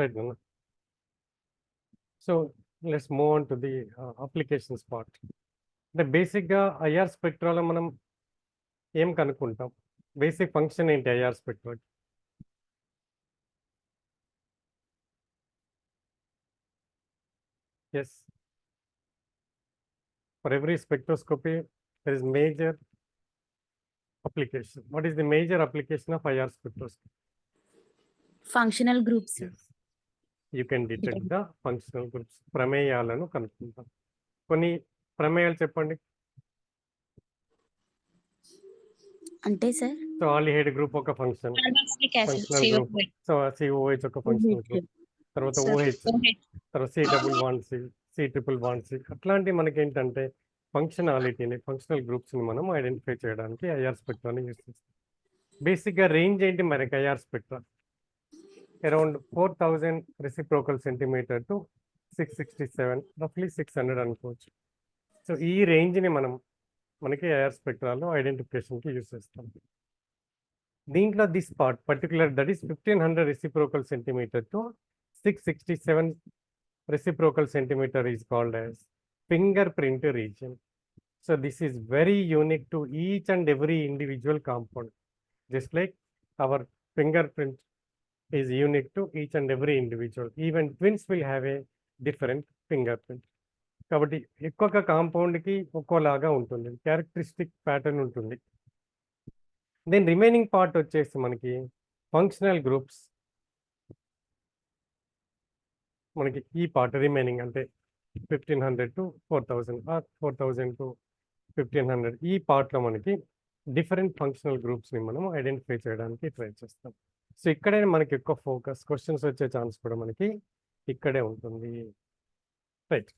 Right, Nana. So let's move on to the applications part. అంటే బేసిక్గా IR స్పెక్ట్రాలో మనం ఏం కనుక్కుంటాం? బేసిక్ ఫంక్షన్ ఏంటి IR spectra? Yes, for every spectroscopy there is major application. What is the major application of IR spectroscopy? Functional groups. Yes, you can detect the functional groups. ప్రమేయాలను కనుక్కుంటాం. కొన్ని ప్రమేయాలు చెప్పండి. అంటే సార్ సో ఆల్డిహైడ్ గ్రూప్ ఒక function, functional group. So COH ఒక functional group, తర్వాత OH, తర్వాత C+1C, C+1C, అట్లాంటి మనకి ఏంటంటే ఫంక్షనాలిటీని, ఫంక్షనల్ గ్రూప్స్ని మనం ఐడెంటిఫై చేయడానికి ఐఆర్ స్పెక్ట్రాని యూస్ చేస్తాం. బేసిక్గా రేంజ్ ఏంటి మనకి IR spectra? Around 4000 reciprocal centimeter to 667, రఫ్లీ 600 అనుకోవచ్చు. సో ఈ రేంజ్ని మనకి ఐఆర్ స్పెక్ట్రాలో ఐడెంటిఫికేషన్కి యూస్ చేస్తాం. దీంట్లో this part particular, that is 1500 reciprocal centimeter to 667 reciprocal centimeter is called as fingerprint region. So this is very unique to each and every individual compound, just like our fingerprint is unique to each and every individual. Even twins will have a different fingerprint. కాబట్టి ఒక్కొక్క కాంపౌండ్కి ఒక్కోలాగా ఉంటుంది, characteristic pattern ఉంటుంది. Then remaining part వచ్చేసి మనకి functional groups. మనకి ఈ part remaining అంటే 1500 to 4000 are 4000 to 1500, ఈ పార్ట్లో మనకి డిఫరెంట్ ఫంక్షనల్ గ్రూప్స్ని మనం ఐడెంటిఫై చేయడానికి ట్రై చేస్తాం. సో ఇక్కడే మనకి ఎక్కువ ఫోకస్, క్వశ్చన్స్ వచ్చే ఛాన్స్ కూడా మనకి ఇక్కడే ఉంటుంది. రైట్.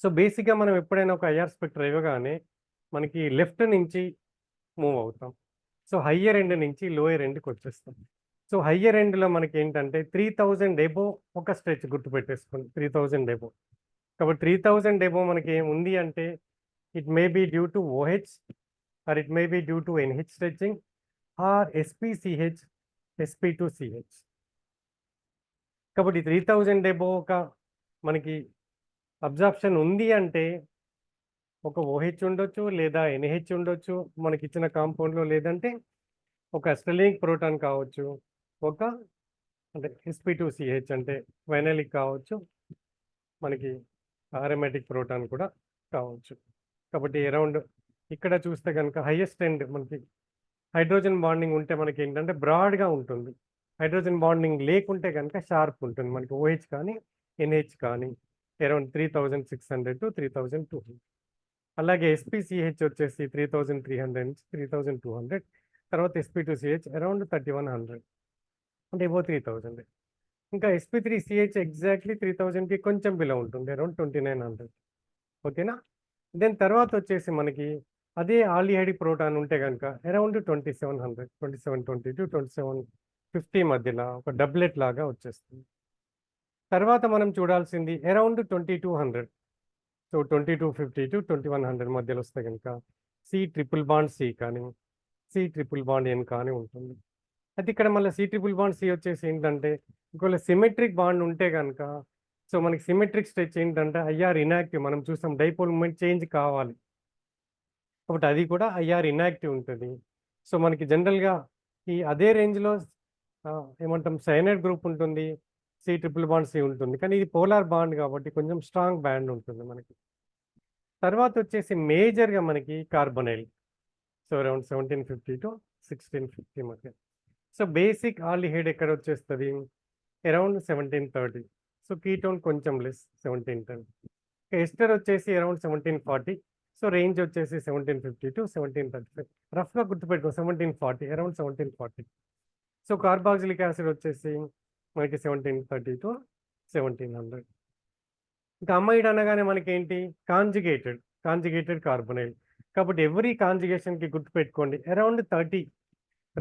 సో బేసిక్గా మనం ఎప్పుడైనా ఒక ఐఆర్ స్పెక్ట్రా ఇవ్వగానే మనకి లెఫ్ట్ నుంచి మూవ్ అవుతాం. సో హయ్యర్ ఎండ్ నుంచి లోయర్ ఎండ్కి వచ్చేస్తాం. సో హయ్యర్ ఎండ్లో మనకి ఏంటంటే 3000 ఎబో ఒక స్ట్రెచ్ గుర్తుపెట్టేసుకోండి, 3000 ఎబో. కాబట్టి 3000 ఎబో మనకి ఏముంది అంటే it may be due to OH or it may be due to NH stretching or SpCH, sp2CH. కాబట్టి 3000 ఎబో ఒక మనకి అబ్జార్ప్షన్ ఉంది అంటే ఒక OH ఉండొచ్చు లేదా NH ఉండొచ్చు మనకి ఇచ్చిన కాంపౌండ్లో, లేదంటే ఒక అస్ట్రలినిక్ ప్రోటాన్ కావచ్చు, ఒక అంటే sp2CH అంటే వైనలిక్ కావచ్చు, మనకి అరోమాటిక్ ప్రోటాన్ కూడా కావచ్చు. కాబట్టి అరౌండ్ ఇక్కడ చూస్తే కనుక హైయెస్ట్ ఎండ్ మనకి హైడ్రోజన్ బాండింగ్ ఉంటే మనకి ఏంటంటే బ్రాడ్గా ఉంటుంది, హైడ్రోజన్ బాండింగ్ లేకుంటే కనుక షార్ప్ ఉంటుంది. మనకి OH కానీ NH కానీ అరౌండ్ 3600 to 3200. అలాగే SpCH వచ్చేసి 3300 నుంచి 3200, తర్వాత sp2CH అరౌండ్ 3100, అంటే ఎబో 3000. ఇంకా sp3CH ఎగ్జాక్ట్లీ 3000కి కొంచెం బిలో ఉంటుంది, అరౌండ్ 2900. ఓకేనా? దెన్ తర్వాత వచ్చేసి మనకి అదే ఆల్డిహైడ్ ప్రోటాన్ ఉంటే కనుక అరౌండ్ 2700, 2720 to 2750 మధ్యలో ఒక డబ్లెట్ లాగా వచ్చేస్తుంది. తర్వాత మనం చూడాల్సింది అరౌండ్ 2200. సో 2250 to 2100 మధ్యలో వస్తే కనుక C++C కానీ C++N కానీ ఉంటుంది. అయితే ఇక్కడ మళ్ళీ C++C వచ్చేసి ఏంటంటే ఒకవేళ సిమెట్రిక్ బాండ్ ఉంటే కనుక, సో మనకి సిమెట్రిక్ స్ట్రెచ్ ఏంటంటే ఐఆర్ ఇన్యాక్టివ్. మనం చూసాం డైపోల్ మూమెంట్ చేంజ్ కావాలి, కాబట్టి అది కూడా ఐఆర్ ఇన్యాక్టివ్ ఉంటుంది. సో మనకి జనరల్గా ఈ అదే రేంజ్లో ఏమంటాం సైనైడ్ గ్రూప్ ఉంటుంది, C++C ఉంటుంది, కానీ ఇది పోలార్ బాండ్ కాబట్టి కొంచెం స్ట్రాంగ్ బ్యాండ్ ఉంటుంది మనకి. తర్వాత వచ్చేసి మేజర్గా మనకి కార్బొనైల్. సో అరౌండ్ 1750 to 1650 మధ్య. సో బేసిక్ ఆల్డిహైడ్ ఎక్కడ వచ్చేస్తుంది? అరౌండ్ 1730. సో కీటోన్ కొంచెం లెస్ 1710. ఎస్టర్ వచ్చేసి అరౌండ్ 1740. సో రేంజ్ వచ్చేసి 1750 to 1735. రఫ్గా గుర్తుపెట్టుకో 1740, అరౌండ్ 1740. సో కార్బాక్సిలిక్ యాసిడ్ వచ్చేసి మనకి 1730 to 1700. ఇంకా అమైడ్ అనగానే మనకి ఏంటి? Conjugated carbonyl. కాబట్టి ఎవ్రీ కాంజుగేషన్కి గుర్తుపెట్టుకోండి around 30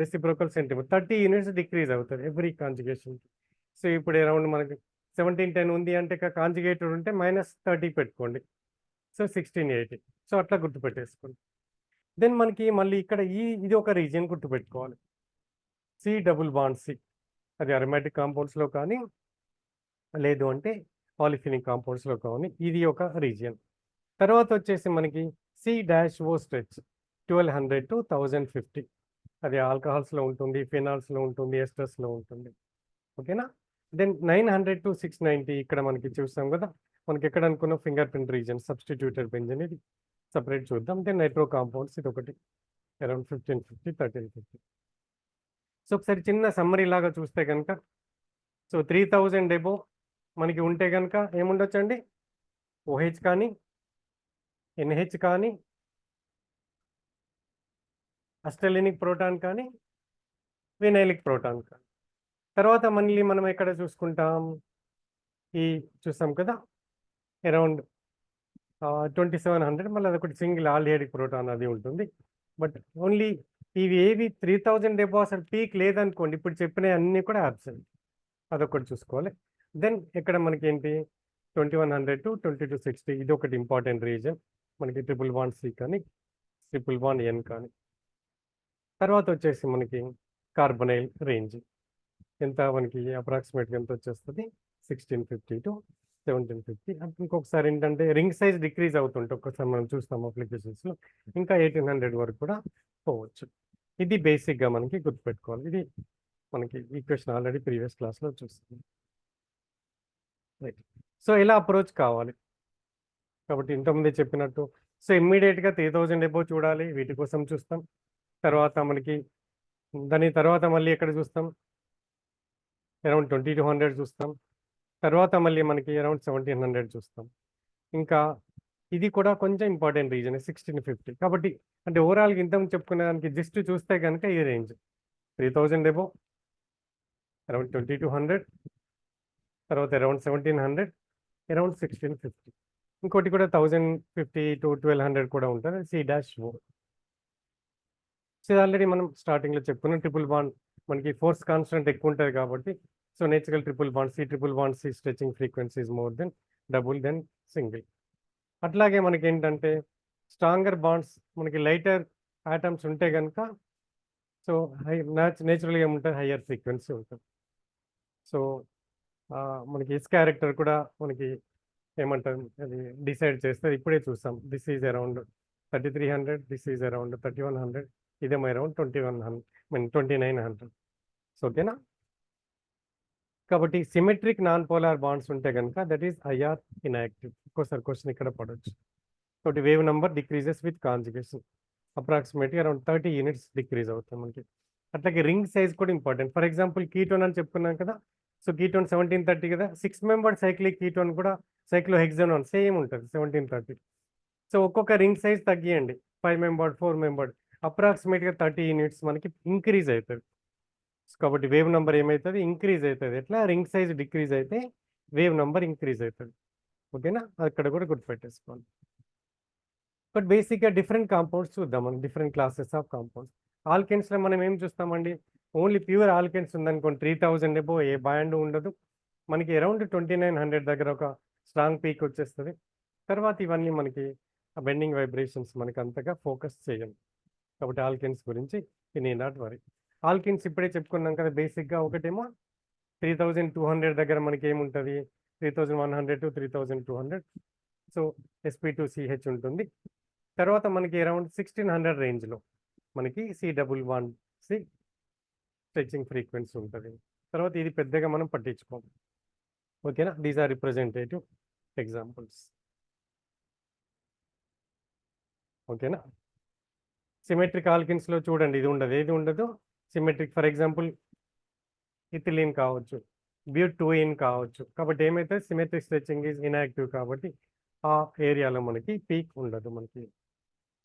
reciprocal centimeter, 30 units decrease అవుతుంది ఎవ్రీ కాంజుగేషన్కి. సో ఇప్పుడు అరౌండ్ మనకి 1710 ఉంది అంటే కాంజుగేటెడ్ ఉంటే -30 పెట్టుకోండి, సో 1680. సో అట్లా గుర్తుపెట్టేసుకోండి. దెన్ మనకి మళ్ళీ ఇక్కడ ఇది ఒక రీజియన్ గుర్తుపెట్టుకోవాలి, C++C. అది అరోమాటిక్ కాంపౌండ్స్లో కానీ లేదు అంటే పాలిఫినిక్ కాంపౌండ్స్లో కానీ ఇది ఒక రీజియన్. తర్వాత వచ్చేసి మనకి C-O స్ట్రెచ్ 1200 to 1050. అది ఆల్కహాల్స్లో ఉంటుంది, ఫినాల్స్లో ఉంటుంది, ఎస్టర్స్లో ఉంటుంది. ఓకేనా. దెన్ 900 to 690 ఇక్కడ మనకి చూస్తాం కదా, మనకి ఎక్కడ అనుకున్న finger print reason substituted benzene, ఇది సపరేట్ చూద్దాం. దెన్ నైట్రో కాంపౌండ్స్ ఇది ఒకటి అరౌండ్ 1550, 1350. సో ఒకసారి చిన్న సమ్మరీ లాగా చూస్తే కనుక, సో 3000 ఎబో మనకి ఉంటే కనుక ఏముండొచ్చండి, OH కానీ NH కానీ అస్టెలినిక్ ప్రోటాన్ కానీ వినైలిక్ ప్రోటాన్ కానీ. తర్వాత మళ్ళీ మనం ఎక్కడ చూసుకుంటాం, ఈ చూస్తాం కదా అరౌండ్ 2700, మళ్ళీ అదొకటి సింగిల్ ఆల్డిహైడిక్ ప్రోటాన్ అది ఉంటుంది. బట్ ఓన్లీ ఇవి ఏవి 3000 ఎబో అసలు పీక్ లేదనుకోండి, ఇప్పుడు చెప్పిన అన్నీ కూడా అబ్సెంట్, అదొకటి చూసుకోవాలి. దెన్ ఇక్కడ మనకి ఏంటి 2100 to 2260 ఇది ఒకటి ఇంపార్టెంట్ రీజన్ మనకి, BBB కానీ BBN కానీ. తర్వాత వచ్చేసి మనకి కార్బొనైల్ రేంజ్ ఎంత, మనకి అప్రాక్సిమేట్గా ఎంత వచ్చేస్తుంది 1650 to 1750. ఇంకొకసారి ఏంటంటే రింగ్ సైజ్ డిక్రీజ్ అవుతుంటే ఒక్కసారి మనం చూస్తాం అప్లికేషన్స్లో, ఇంకా 1800 వరకు కూడా పోవచ్చు. ఇది బేసిక్గా మనకి గుర్తుపెట్టుకోవాలి. ఇది మనకి ఈక్వేషన్ ఆల్రెడీ ప్రీవియస్ క్లాస్లో చూస్తాం. రైట్. సో ఇలా అప్రోచ్ కావాలి. కాబట్టి ఇంతకుముందే చెప్పినట్టు, సో ఇమ్మీడియట్గా 3000 ఎబో చూడాలి, వీటి కోసం చూస్తాం. తర్వాత మనకి దాని తర్వాత మళ్ళీ ఎక్కడ చూస్తాం, అరౌండ్ 2200 చూస్తాం. తర్వాత మళ్ళీ మనకి అరౌండ్ 1700 చూస్తాం. ఇంకా ఇది కూడా కొంచెం ఇంపార్టెంట్ రీజన్ 1650. కాబట్టి అంటే ఓవరాల్గా ఇంతకుముందు చెప్పుకునే దానికి జస్ట్ చూస్తే కనుక ఈ రేంజ్ 3000 ఎబో, అరౌండ్ 2200, తర్వాత అరౌండ్ 1700, అరౌండ్ 1650. ఇంకోటి కూడా 1050 to 1200 కూడా ఉంటుంది, C-O. సో ఇది ఆల్రెడీ మనం స్టార్టింగ్లో చెప్పుకున్నాం. ట్రిపుల్ బాండ్ మనకి ఫోర్స్ కాన్స్టెంట్ ఎక్కువ ఉంటుంది కాబట్టి, so natural triple bond C stretching frequency is more than double than single. అట్లాగే మనకి ఏంటంటే స్ట్రాంగర్ బాండ్స్ మనకి లైటర్ ఆటమ్స్ ఉంటే కనుక, సో నేచురల్గా ఏముంటుంది, హయ్యర్ ఫ్రీక్వెన్సీ ఉంటుంది. సో మనకి ఎస్ క్యారెక్టర్ కూడా మనకి ఏమంటారు, అది డిసైడ్ చేస్తే ఇప్పుడే చూస్తాం. This is around 3300, this is around 3100, ఇదేమో అరౌండ్ 2900. సో ఓకేనా. కాబట్టి సిమెట్రిక్ నాన్ పోలార్ బాండ్స్ ఉంటే కనుక దట్ ఈస్ IR ఇన్యాక్టివ్. ఇంకోసారి క్వశ్చన్ ఇక్కడ పడవచ్చు. కాబట్టి wave number decreases with conjugation, approximately around 30 units decrease అవుతాయి మనకి. అట్లాగే రింగ్ సైజ్ కూడా ఇంపార్టెంట్. ఫర్ ఎగ్జాంపుల్ కీటోన్ అని చెప్పుకున్నాం కదా, సో కీటోన్ 1730 కదా, 6 మెంబర్డ్ సైక్లిక్ కీటోన్ కూడా సైక్లోహెక్సనోన్ సేమ్ ఉంటుంది 1730. సో ఒక్కొక్క రింగ్ సైజ్ తగ్గియండి, 5 మెంబర్డ్ 4 మెంబర్డ్, అప్రాక్సిమేట్గా 30 యూనిట్స్ మనకి ఇంక్రీజ్ అవుతుంది. కాబట్టి వేవ్ నెంబర్ ఏమవుతుంది, ఇంక్రీజ్ అవుతుంది. ఎట్లా, రింగ్ సైజ్ డిక్రీజ్ అయితే వేవ్ నెంబర్ ఇంక్రీజ్ అవుతుంది. ఓకేనా, అక్కడ కూడా గుర్తుపెట్టేసుకోవాలి. బట్ బేసిక్గా డిఫరెంట్ కాంపౌండ్స్ చూద్దాం మనం, డిఫరెంట్ క్లాసెస్ ఆఫ్ కాంపౌండ్స్. ఆల్కెన్స్లో మనం ఏం చూస్తామండి, ఓన్లీ ప్యూర్ ఆల్కెన్స్ ఉందనుకోండి 3000 ఎబో ఏ బాండ్ ఉండదు మనకి, అరౌండ్ 2900 దగ్గర ఒక స్ట్రాంగ్ పీక్ వచ్చేస్తుంది. తర్వాత ఇవన్నీ మనకి బెండింగ్ వైబ్రేషన్స్ మనకి అంతగా ఫోకస్ చేయండి. కాబట్టి ఆల్కెన్స్ గురించి ఈ నాట్ వరీ. ఆల్కెన్స్ ఇప్పుడే చెప్పుకున్నాం కదా, బేసిక్గా ఒకటేమో 3200 దగ్గర మనకి ఏముంటుంది, 3100 to 3200, సో sp2CH ఉంటుంది. తర్వాత మనకి అరౌండ్ 1600 రేంజ్లో మనకి C స్ట్రెచింగ్ ఫ్రీక్వెన్సీ ఉంటుంది. తర్వాత ఇది పెద్దగా మనం పట్టించుకోం. ఓకేనా, దీస్ ఆర్ రిప్రజెంటేటివ్ ఎగ్జాంపుల్స్. ఓకేనా. సిమెట్రిక్ ఆల్కిన్స్లో చూడండి, ఇది ఉండదు, ఏది ఉండదు సిమెట్రిక్. ఫర్ ఎగ్జాంపుల్ ఇథిలీన్ కావచ్చు, బ్యూటోయిన్ కావచ్చు. కాబట్టి ఏమైతే సిమెట్రిక్ స్ట్రెచింగ్ ఈజ్ ఇన్యాక్టివ్ కాబట్టి ఆ ఏరియాలో మనకి పీక్ ఉండదు మనకి.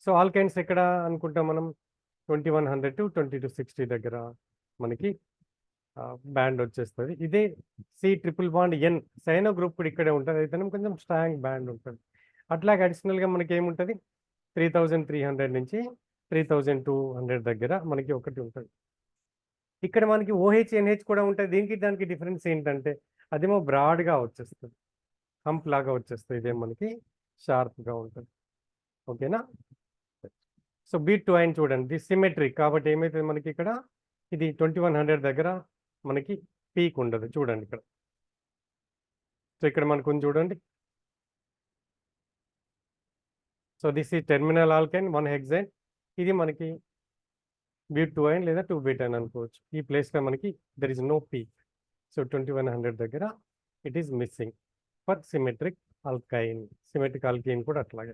సో ఆల్కైన్స్ ఎక్కడ అనుకుంటాం మనం, 2100 to 2260 దగ్గర మనకి బ్యాండ్ వచ్చేస్తుంది. ఇదే C-N సైనో గ్రూప్ కూడా ఇక్కడే ఉంటుంది, అయితే కొంచెం స్ట్రాంగ్ బ్యాండ్ ఉంటుంది. అట్లాగే అడిషనల్గా మనకి ఏముంటుంది, 3300 నుంచి 3200 దగ్గర మనకి ఒకటి ఉంటుంది. ఇక్కడ మనకి OH NH కూడా ఉంటుంది. దీనికి దానికి డిఫరెన్స్ ఏంటంటే, అదేమో బ్రాడ్గా వచ్చేస్తుంది, హంప్ లాగా వచ్చేస్తుంది, ఇదే మనకి షార్ప్గా ఉంటుంది. ఓకేనా. సో B2 చూడండి, ది సిమెట్రిక్ కాబట్టి ఏమైతుంది మనకి ఇక్కడ, ఇది 2100 దగ్గర మనకి పీక్ ఉండదు చూడండి ఇక్కడ. సో ఇక్కడ మనకు ఉంది చూడండి. సో దిస్ ఈ టెర్మినల్ ఆల్కైన్ 1 హెక్సైన్. ఇది మనకి బ్యూట్-2-ion లేదా 2-butane అనుకోవచ్చు. ఈ ప్లేస్లో మనకి there is no peak. So 2100 దగ్గర it is missing for symmetric alkyne. Symmetric alkyne కూడా అట్లాగే.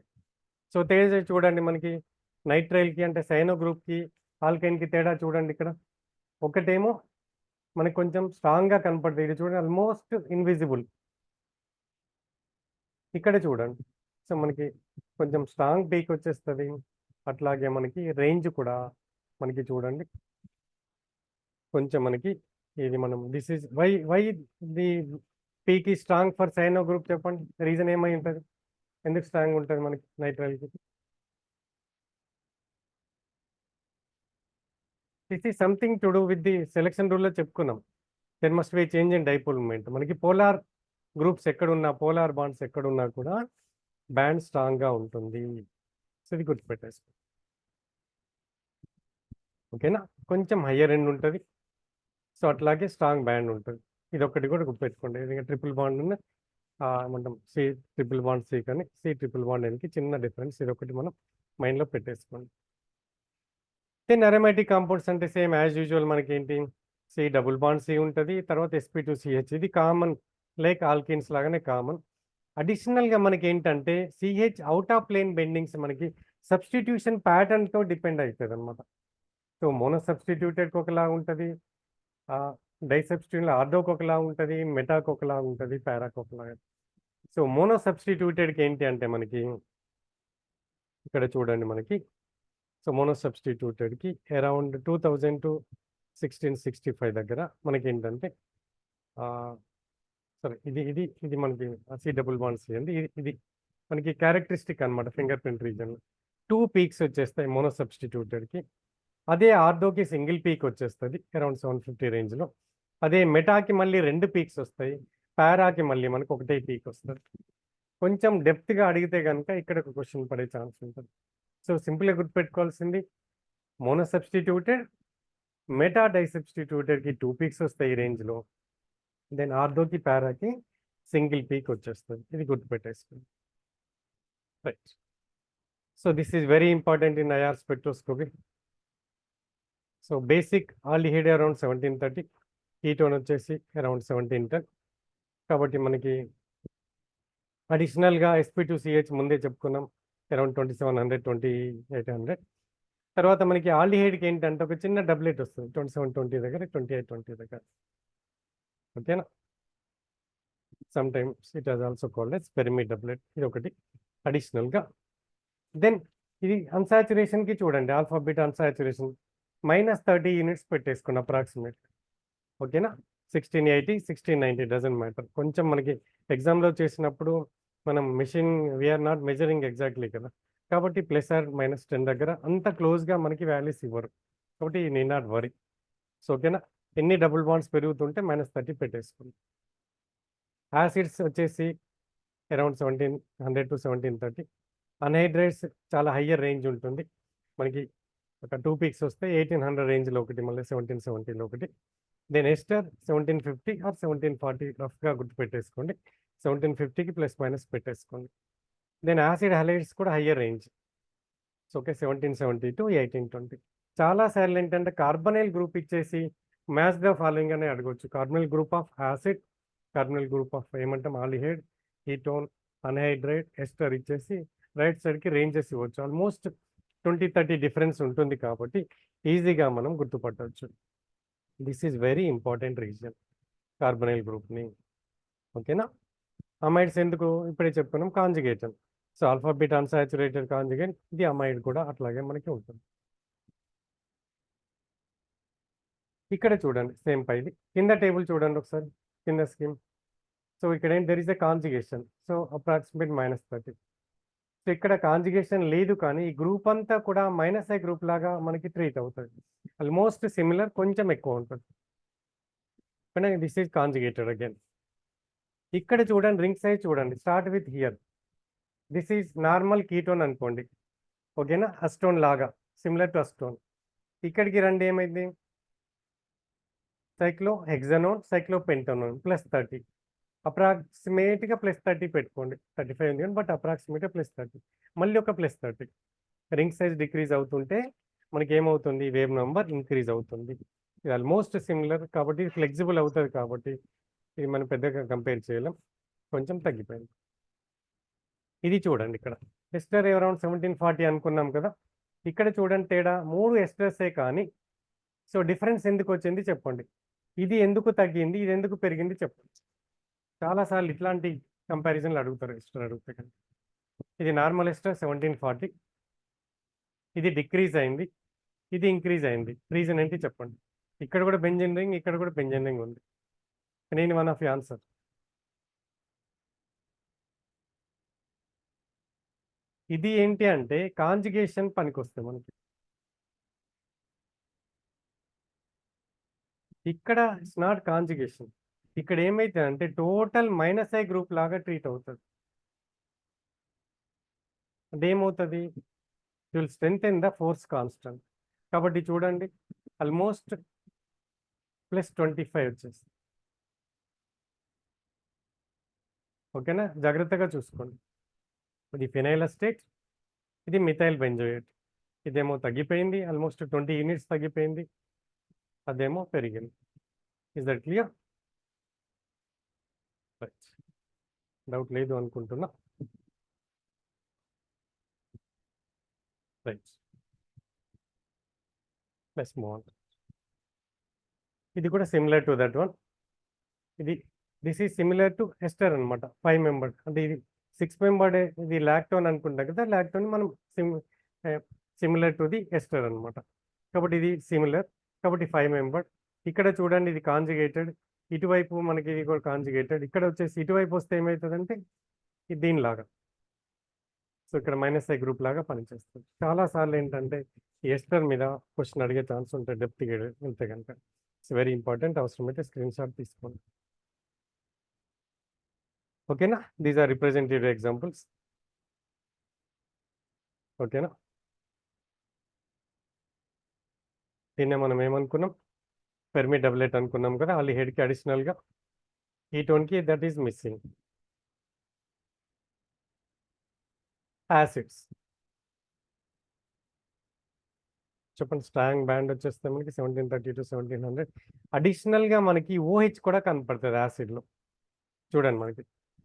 సో తేడా చూడండి మనకి నైట్రైల్కి అంటే సైనో గ్రూప్కి ఆల్కైన్కి తేడా చూడండి ఇక్కడ. ఒకటేమో మనకి కొంచెం స్ట్రాంగ్గా కనపడుతుంది, ఇది చూడండి ఆల్మోస్ట్ ఇన్విజిబుల్. ఇక్కడ చూడండి సో మనకి కొంచెం స్ట్రాంగ్ పీక్ వచ్చేస్తుంది. అట్లాగే మనకి రేంజ్ కూడా మనకి చూడండి కొంచెం మనకి ఇది మనం this is why the peak is strong for cyano group చెప్పండి. రీజన్ ఏమై ఉంటుంది, ఎందుకు స్ట్రాంగ్ ఉంటుంది మనకి నైట్రైల్కి? This is something to do with the selection రూల్లో చెప్పుకున్నాం. There must be change in dipole moment. మనకి పోలార్ గ్రూప్స్ ఎక్కడున్నా, పోలార్ బాండ్స్ ఎక్కడున్నా కూడా బ్యాండ్ స్ట్రాంగ్గా ఉంటుంది. సో ఇది గుర్తుపెట్టేసుకో, ఓకేనా. కొంచెం హయ్యర్ ఎండ్ ఉంటుంది, సో అట్లాగే స్ట్రాంగ్ బ్యాండ్ ఉంటుంది. ఇది ఒకటి కూడా గుర్తుపెట్టుకోండి. ఎందుకంటే ట్రిపుల్ బాండ్ ఉన్న మనం సి ట్రిపుల్ బాండ్ సి కానీ సి ట్రిపుల్ బాండ్ ఎన్కి చిన్న డిఫరెన్స్. ఇది ఒకటి మనం మైండ్లో పెట్టేసుకోండి. దెన్ అరోమాటిక్ కాంపౌండ్స్ అంటే సేమ్ యాజ్ యూజువల్ మనకి ఏంటి సి డబుల్ బాండ్ సి ఉంటుంది, తర్వాత sp2CH. ఇది కామన్ లైక్ ఆల్కిన్స్ లాగానే కామన్. అడిషనల్గా మనకి ఏంటంటే CH out of plane bendings మనకి సబ్స్టిట్యూషన్ ప్యాటర్న్తో డిపెండ్ అవుతుంది అనమాట. సో మోనో సబ్స్టిట్యూటెడ్కి ఒకలా ఉంటుంది, డై సబ్స్టిట్యూషన్ ఆర్డోకి ఒకలా ఉంటుంది, మెటాకి ఒకలా ఉంటుంది, పారాకి ఒకలా. సో మోనో సబ్స్టిట్యూటెడ్కి ఏంటి అంటే మనకి ఇక్కడ చూడండి మనకి సో మోనో సబ్స్టిట్యూటెడ్కి అరౌండ్ 2000 to 1665 దగ్గర మనకి ఏంటంటే సరే ఇది ఇది ఇది మనకి సి డబుల్ బాండ్ సి అండి. ఇది మనకి క్యారెక్టరిస్టిక్ అనమాట. ఫింగర్ ప్రింట్ రీజన్లో 2 పీక్స్ వచ్చేస్తాయి మోనో సబ్స్టిట్యూటెడ్కి. అదే ఆర్డోకి సింగిల్ పీక్ వచ్చేస్తుంది అరౌండ్ 750 రేంజ్లో. అదే మెటాకి మళ్ళీ 2 పీక్స్ వస్తాయి, పారాకి మళ్ళీ మనకు ఒకటే పీక్ వస్తుంది. కొంచెం డెప్త్గా అడిగితే కనుక ఇక్కడ ఒక క్వశ్చన్ పడే ఛాన్స్ ఉంటుంది. సో సింపుల్గా గుర్తుపెట్టుకోవాల్సింది మోనో సబ్స్టిట్యూటెడ్, మెటా డై సబ్స్టిట్యూటెడ్కి 2 పీక్స్ వస్తాయి ఈ రేంజ్లో. దెన్ ఆర్డోకి పారాకి సింగిల్ పీక్ వచ్చేస్తుంది. ఇది గుర్తుపెట్టేసుకోండి, right. So this is very important in IR spectroscopy. So basic aldehyde around 1730, ketone వచ్చేసి అరౌండ్ 1710. కాబట్టి మనకి అడిషనల్గా sp2CH ముందే చెప్పుకున్నాం అరౌండ్ 2700 2800. తర్వాత మనకి ఆల్డిహైడ్కి ఏంటంటే ఒక చిన్న డబ్లెట్ వస్తుంది 2720 దగ్గర 2820 దగ్గర, ఓకేనా. Sometimes it has also called as Fermi doublet. ఇది ఒకటి అడిషనల్గా. దెన్ ఇది అన్సాచురేషన్కి చూడండి ఆల్ఫా బీటా అన్సాచురేషన్ -30 యూనిట్స్ పెట్టేసుకోండి అప్రాక్సిమేట్, ఓకేనా. 1680 1690 డజంట్ మ్యాటర్. కొంచెం మనకి ఎగ్జామ్లో చేసినప్పుడు మనం machine we are not measuring exactly కదా, కాబట్టి +or-10 దగ్గర అంత క్లోజ్గా మనకి వాల్యూస్ ఇవ్వరు, కాబట్టి నీ నాట్ వరీ. సో ఓకేనా. ఎన్ని డబుల్ బాండ్స్ పెరుగుతుంటే -30 పెట్టేసుకోండి. యాసిడ్స్ వచ్చేసి అరౌండ్ 1700 to 1730. అన్హైడ్రేట్స్ చాలా హయ్యర్ రేంజ్ ఉంటుంది మనకి. ఒక 2 పీక్స్ వస్తే 1800 రేంజ్లో ఒకటి, మళ్ళీ 1770లో ఒకటి. దెన్ ఎస్టర్ 1750 or 1740 రఫ్గా గుర్తుపెట్టేసుకోండి. 1750కి ± పెట్టేసుకోండి. దెన్ యాసిడ్ హైలైట్స్ కూడా higher range. So okay 1770 to 1820. చాలాసార్లు ఏంటంటే కార్బనైల్ గ్రూప్ ఇచ్చేసి మ్యాచ్ ద ఫాలోయింగ్ అనే అడగవచ్చు. Carbonyl group of acid, carbonyl group of ఏమంటాం ఆల్డిహైడ్, కీటోన్, అన్హైడ్రేట్, ఎస్టర్ ఇచ్చేసి రైట్ సైడ్కి రేంజెస్ ఇవ్వచ్చు. ఆల్మోస్ట్ 20-30 డిఫరెన్స్ ఉంటుంది కాబట్టి ఈజీగా మనం గుర్తుపట్టవచ్చు. This is very important reason carbonyl గ్రూప్ని, ఓకేనా. అమైడ్స్ ఎందుకు ఇప్పుడే చెప్పుకున్నాం, conjugation. So alpha beta unsaturated conjugate, ఇది అమైడ్ కూడా అట్లాగే మనకి ఉంటుంది. ఇక్కడ చూడండి సేమ్ పైది కింద టేబుల్ చూడండి ఒకసారి, కింద స్కీమ్. సో ఇక్కడ ఏంటి there is a conjugation, so approximate -30. So ఇక్కడ కాంజుగేషన్ లేదు కానీ ఈ గ్రూప్ అంతా కూడా -I గ్రూప్ లాగా మనకి ట్రీట్ అవుతుంది. ఆల్మోస్ట్ సిమిలర్, కొంచెం ఎక్కువ ఉంటుంది. కానీ దిస్ ఈజ్ కాంజుగేటెడ్ అగైన్. ఇక్కడ చూడండి రింగ్ సైజ్ చూడండి, start with here. This is normal ketone అనుకోండి, ఓకేనా. అస్టోన్ లాగా సిమిలర్ టు అస్టోన్. ఇక్కడికి రండి ఏమైంది, సైక్లోహెక్సనోన్, సైక్లోపెంటనోన్ +30 అప్రాక్సిమేట్గా +30 పెట్టుకోండి. 35 ఉంది కానీ బట్ అప్రాక్సిమేట్గా +30 మళ్ళీ ఒక +30 రింగ్ సైజ్ డిక్రీజ్ అవుతుంటే మనకి ఏమవుతుంది, వేవ్ నెంబర్ ఇంక్రీజ్ అవుతుంది. ఇది ఆల్మోస్ట్ సిమిలర్ కాబట్టి ఫ్లెక్సిబుల్ అవుతుంది కాబట్టి ఇది మనం పెద్దగా కంపేర్ చేయలేం, కొంచెం తగ్గిపోయింది. ఇది చూడండి ఇక్కడ ఎస్టర్ అరౌండ్ 1740 అనుకున్నాం కదా, ఇక్కడ చూడండి తేడా 3 ఎస్టర్సే కానీ సో డిఫరెన్స్ ఎందుకు వచ్చింది చెప్పండి, ఇది ఎందుకు తగ్గింది, ఇది ఎందుకు పెరిగింది చెప్పండి. చాలాసార్లు ఇట్లాంటి కంపారిజన్లు అడుగుతారు ఎస్టర్ అడిగితే కానీ. ఇది నార్మల్ ఎస్టర్ 1740, ఇది డిక్రీజ్ అయింది, ఇది ఇంక్రీజ్ అయింది. రీజన్ ఏంటి చెప్పండి. ఇక్కడ కూడా బెంజీన్ రింగ్, ఇక్కడ కూడా బెంజీన్ రింగ్ ఉంది. నేను వన్ ఆఫ్ ది ఆన్సర్. ఇది ఏంటి అంటే కాంజుగేషన్ పనికొస్తుంది మనకి. ఇక్కడ ఇట్స్ నాట్ కాంజుగేషన్, ఇక్కడ ఏమైతే అంటే టోటల్ -I గ్రూప్ లాగా ట్రీట్ అవుతుంది. అంటే ఏమవుతుంది, will strengthen the force constant. కాబట్టి చూడండి ఆల్మోస్ట్ +25 వచ్చేసి. ఓకేనా, జాగ్రత్తగా చూసుకోండి. ఇది ఫినైల్ అసిటేట్, ఇది మిథైల్ బెంజోయేట్. ఇదేమో తగ్గిపోయింది, ఆల్మోస్ట్ 20 యూనిట్స్ తగ్గిపోయింది, అదేమో పెరిగింది. Is that clear? Right, doubt లేదు అనుకుంటున్నా. Right, let's move on. ఇది కూడా similar to that one. This is similar to ester అనమాట, 5 మెంబర్డ్. అంటే ఇది 6 మెంబర్డ్, ఇది లాక్టోన్ అనుకుంటాం కదా, లాక్టోన్ మనం సిమిలర్ టు ది ఎస్టర్ అనమాట. కాబట్టి ఇది సిమిలర్, కాబట్టి 5 మెంబర్డ్. ఇక్కడ చూడండి ఇది కాంజుగేటెడ్, ఇటువైపు మనకి ఇది కూడా కాంజుగేటెడ్. ఇక్కడ వచ్చేసి ఇటువైపు వస్తే ఏమవుతుందంటే ఇది దీనిలాగా, సో ఇక్కడ -I గ్రూప్ లాగా పనిచేస్తుంది. చాలాసార్లు ఏంటంటే ఎస్టర్ మీద క్వశ్చన్ అడిగే ఛాన్స్ ఉంటుంది డెప్త్గా వెళ్తే కనుక. ఇట్స్ వెరీ ఇంపార్టెంట్, అవసరమైతే స్క్రీన్ షాట్ తీసుకోండి. ఓకేనా, దీస్ ఆర్ రిప్రజెంటేటివ్ ఎగ్జాంపుల్స్. ఓకేనా, దీన్నే మనం ఏమనుకున్నాం, ఫెర్మి డబ్లెట్ అనుకున్నాం కదా, అది హెడ్కి అడిషనల్గా ఈ దట్ ఈస్ మిస్సింగ్. యాసిడ్స్ చెప్పండి, స్ట్రాంగ్ బ్యాండ్ వచ్చేస్తే మనకి 1730 to 1700. అడిషనల్గా మనకి OH కూడా కనపడుతుంది యాసిడ్లో. చూడండి మనకి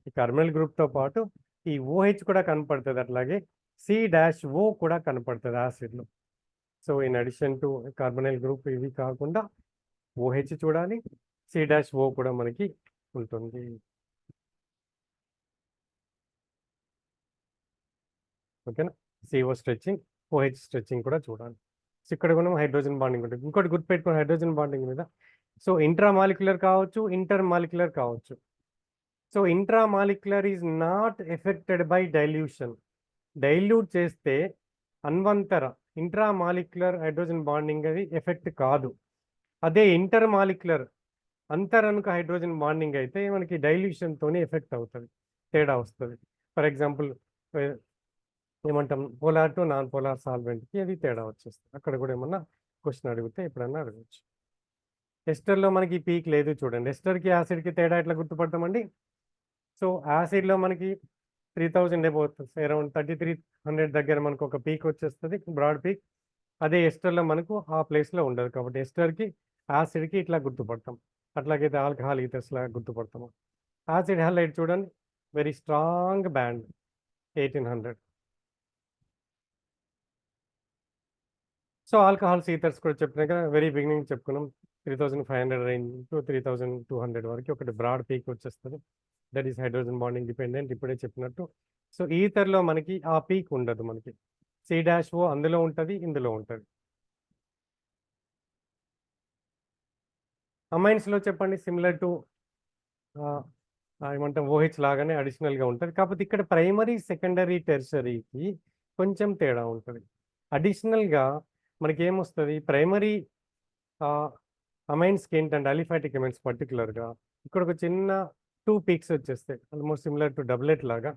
ఈ కార్బనల్ గ్రూప్తో పాటు ఈ OH కూడా కనపడుతుంది, అట్లాగే C-O కూడా కనపడుతుంది యాసిడ్లో. So in addition to carbonyl group ఇవి కాకుండా OH చూడాలి, C-O కూడా మనకి ఉంటుంది. ఓకేనా, CO స్ట్రెచ్చింగ్, OH స్ట్రెచ్చింగ్ కూడా చూడాలి. సో ఇక్కడ కూడా హైడ్రోజన్ బాండింగ్ ఉంటుంది. ఇంకోటి గుర్తుపెట్టుకుని హైడ్రోజన్ బాండింగ్ మీద, సో ఇంట్రామాలిక్యులర్ కావచ్చు, ఇంటర్మాలిక్యులర్ కావచ్చు. So intramolecular is not affected by dilution. Dilute చేస్తే అన్వంతర ఇంట్రామాలిక్యులర్ హైడ్రోజన్ బాండింగ్ అది ఎఫెక్ట్ కాదు. అదే ఇంటర్మాలిక్యులర్ అంతరనుక హైడ్రోజన్ బాండింగ్ అయితే మనకి డైల్యూషన్తోనే ఎఫెక్ట్ అవుతుంది, తేడా వస్తుంది. ఫర్ ఎగ్జాంపుల్ ఏమంటాం, పోలార్ టు నాన్ పోలార్ సాల్వెంట్కి అది తేడా వచ్చేస్తుంది. అక్కడ కూడా ఏమన్నా క్వశ్చన్ అడిగితే ఎప్పుడన్నా అడగవచ్చు. ఎస్టర్లో మనకి పీక్ లేదు చూడండి. ఎస్టర్కి యాసిడ్కి తేడా ఎట్లా గుర్తుపడతామండి. సో యాసిడ్లో మనకి 3000 అబౌ అరౌండ్ 3300 దగ్గర మనకు ఒక పీక్ వచ్చేస్తుంది, బ్రాడ్ పీక్. అదే ఎస్టర్లో మనకు ఆ ప్లేస్లో ఉండదు. కాబట్టి ఎస్టర్కి యాసిడ్కి ఇట్లా గుర్తుపడతాం, అట్లాగైతే ఆల్కహాల్ ఈథర్స్ లాగా గుర్తుపడతాము. యాసిడ్ హైలైట్ చూడండి, very strong band 1800. So alcohols ఈథర్స్ కూడా చెప్పినాక వెరీ బిగినింగ్ చెప్పుకున్నాం, 3500 రేంజ్ టు 3200 వరకు ఒకటి బ్రాడ్ పీక్ వచ్చేస్తుంది. That is hydrogen bonding dependent, ఇప్పుడే చెప్పినట్టు. సో ఈథర్లో మనకి ఆ పీక్ ఉండదు, మనకి C-O అందులో ఉంటుంది, ఇందులో ఉంటుంది. అమైన్స్లో చెప్పండి, సిమిలర్ టు ఏమంటాం OH లాగానే అడిషనల్గా ఉంటుంది. కాకపోతే ఇక్కడ ప్రైమరీ, సెకండరీ, టెర్షరీకి కొంచెం తేడా ఉంటుంది. అడిషనల్గా మనకి ఏమొస్తుంది, ప్రైమరీ అమైన్స్కి ఏంటంటే అలిఫాటిక్ అమైన్స్ పర్టికులర్గా ఇక్కడ ఒక చిన్న 2 పీక్స్ వచ్చేస్తాయి, ఆల్మోస్ట్ సిమిలర్ టు డబ్లెట్ లాగా.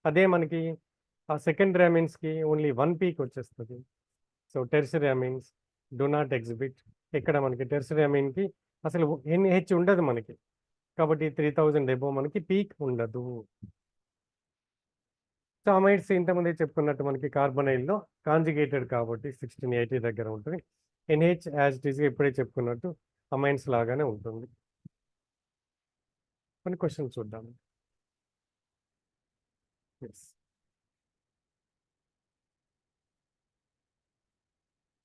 అదే మనకి సెకండరీ అమైన్స్కి ఓన్లీ 1 పీక్ వచ్చేస్తుంది. So tertiary amines do not exhibit. ఇక్కడ మనకి టెర్షరీ అమైన్కి అసలు ఎన్హెచ్ ఉండదు మనకి, కాబట్టి 3000 ఎబో మనకి పీక్ ఉండదు. సో అమైడ్స్ ఇంతకుముందే చెప్పుకున్నట్టు మనకి కార్బనైల్లో కాంజుగేటెడ్ కాబట్టి 1680 దగ్గర ఉంటుంది. ఎన్హెచ్ యాజ్ ఇట్ ఈస్గా ఇప్పుడే చెప్పుకున్నట్టు అమైన్స్ లాగానే ఉంటుంది. కొన్ని క్వశ్చన్స్ చూద్దాం. ఎస్,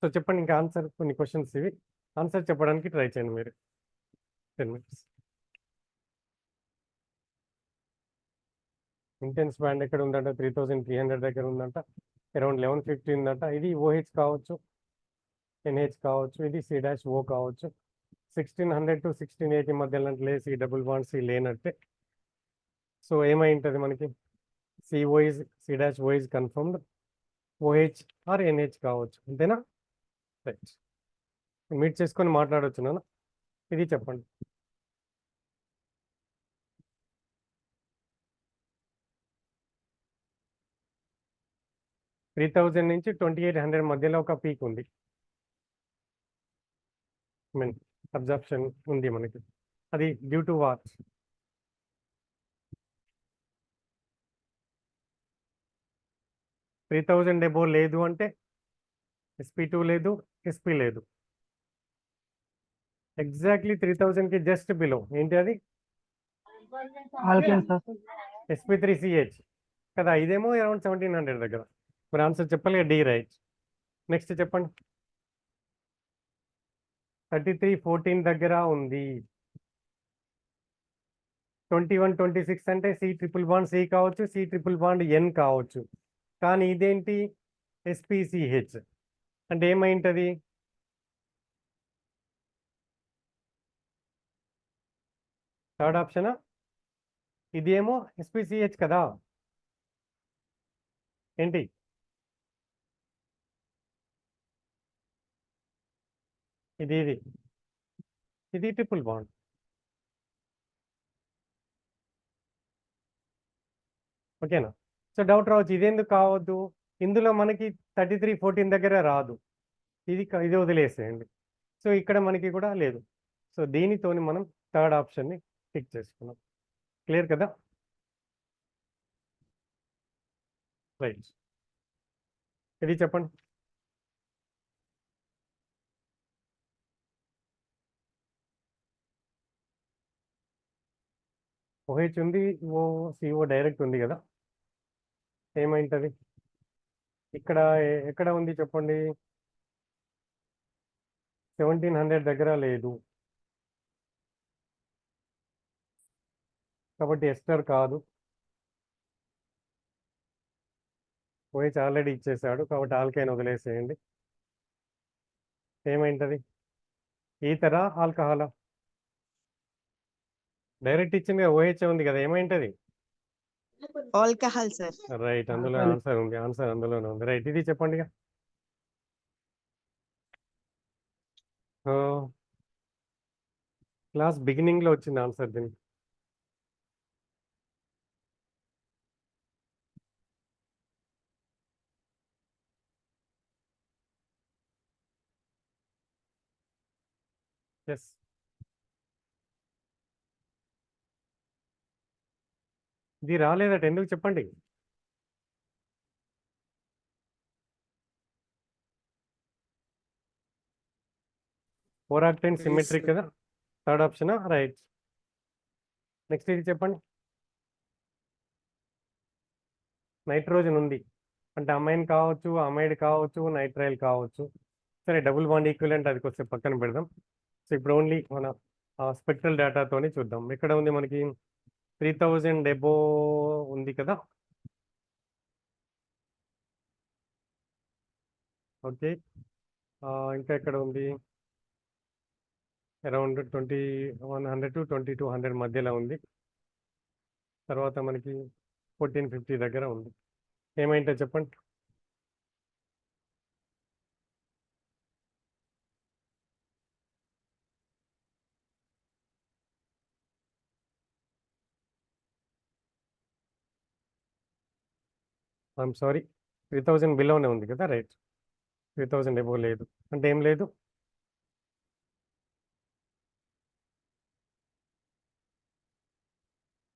సో చెప్పండి ఇంకా ఆన్సర్. కొన్ని క్వశ్చన్స్ ఇవి, ఆన్సర్ చెప్పడానికి ట్రై చేయండి మీరు. 10 minutes. ఇంటెన్స్ బ్యాండ్ ఎక్కడ ఉందంట? 3300 దగ్గర ఉందంట. అరౌండ్ 1150 ఉందంట. ఇది ఓహెచ్ కావచ్చు, ఎన్హెచ్ కావచ్చు, ఇది సి డాష్ ఓ కావచ్చు. 1600 to 1680 మధ్యలో లేదు, సి డబుల్ బాండ్ సి లేనట్టే. సో ఏమై ఉంటుంది మనకి? CO is C dash O is confirmed, OH or NH కావచ్చు, అంతేనా? రైట్, మీట్ చేసుకొని మాట్లాడవచ్చు నాన్న. ఇది చెప్పండి. త్రీ 3000 నుంచి 2800 మధ్యలో ఒక పీక్ ఉంది, మీన్ అబ్జర్ప్షన్ ఉంది మనకి. అది డ్యూ టు వాట్? 3000 ఎబో లేదు అంటే SP2 లేదు, SP లేదు. ఎగ్జాక్ట్లీ 3000కి జస్ట్ బిలో ఏంటి అది? Alkane sir. SP3CH కదా, ఇదేమో అరౌండ్ 1700 దగ్గర. మరి ఆన్సర్ చెప్పాలి, డి రైట్. నెక్స్ట్ చెప్పండి. 3314 దగ్గర ఉంది. 2126 అంటే సి ట్రిపుల్ బాండ్ సి కావచ్చు, సి ట్రిపుల్ బాండ్ ఎన్ కావచ్చు. కానీ ఇదేంటి? SPCH అంటే ఏమైంటది? థర్డ్ ఆప్షనా? ఇదేమో SPCH కదా, ఏంటి? ఇది ట్రిపుల్ బాండ్. ఓకేనా? సో డౌట్ రావచ్చు, ఇదేందుకు కావద్దు? ఇందులో మనకి 3314 దగ్గర రాదు, ఇది వదిలేసేయండి. సో ఇక్కడ మనకి కూడా లేదు. సో దీనితోని మనం థర్డ్ ఆప్షన్ని టిక్ చేసుకున్నాం. క్లియర్ కదా? రైట్, ఇది చెప్పండి. ఓహెచ్ ఉంది, సిఓ డైరెక్ట్ ఉంది కదా, ఏమైంటది? ఇక్కడ ఎక్కడ ఉంది చెప్పండి? 1700 దగ్గర లేదు, కాబట్టి ఎస్టర్ కాదు. ఓహెచ్ ఆల్రెడీ ఇచ్చేసాడు, కాబట్టి ఆల్కైన్ వదిలేసేయండి. ఏమైంటది? ఈథరా ఆల్కహాలా? డైరెక్ట్ ఇచ్చింది కదా, ఓహెచ్ ఉంది కదా, ఏమైంటది? Alcohol sir. రైట్, అందులో ఆన్సర్ ఉంది, ఆన్సర్ అందులోనే ఉంది. రైట్, ఇది చెప్పండి. క్లాస్ బిగినింగ్ లో వచ్చింది ఆన్సర్ దీనికి. ఎస్, ఇది రాలేదట, ఎందుకు చెప్పండి? ఫోరాక్టైన్ సిమెట్రిక్ కదా, థర్డ్ ఆప్షన్. రైట్, నెక్స్ట్ ఇది చెప్పండి. నైట్రోజన్ ఉంది అంటే అమైన్ కావచ్చు, అమైడ్ కావచ్చు, నైట్రైల్ కావచ్చు. సరే, డబుల్ బాండ్ ఈక్విలెంట్ అది కొంచెం పక్కన పెడదాం. సో ఇప్పుడు ఓన్లీ మన స్పెక్ట్రల్ డేటాతోనే చూద్దాం. ఎక్కడ ఉంది మనకి? 3000 ఎబో ఉంది కదా. ఓకే, ఇంకా ఎక్కడ ఉంది? అరౌండ్ 2100 to 2200 మధ్యలో ఉంది. తర్వాత మనకి 1450 దగ్గర ఉంది. ఏమైంటో చెప్పండి. ఐఎమ్ సారీ, 3000 బిలోనే ఉంది కదా. రైట్, 3000 ఎబో లేదు అంటే ఏం లేదు.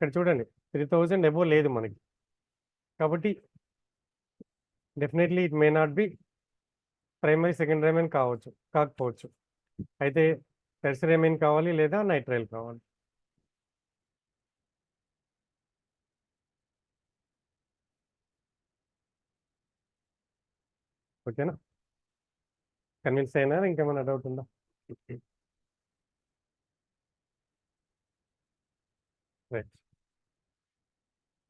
ఇక్కడ చూడండి 3000 అబోవ్ లేదు మనకి, కాబట్టి definitely it may not be primary secondary amine కాకపోవచ్చు. అయితే టెర్షియరీ అమైన్ కావాలి లేదా నైట్రైల్ కావాలి. ఓకేనా? కన్విన్స్ అయినారా? ఇంకేమైనా డౌట్ ఉందా? రైట్,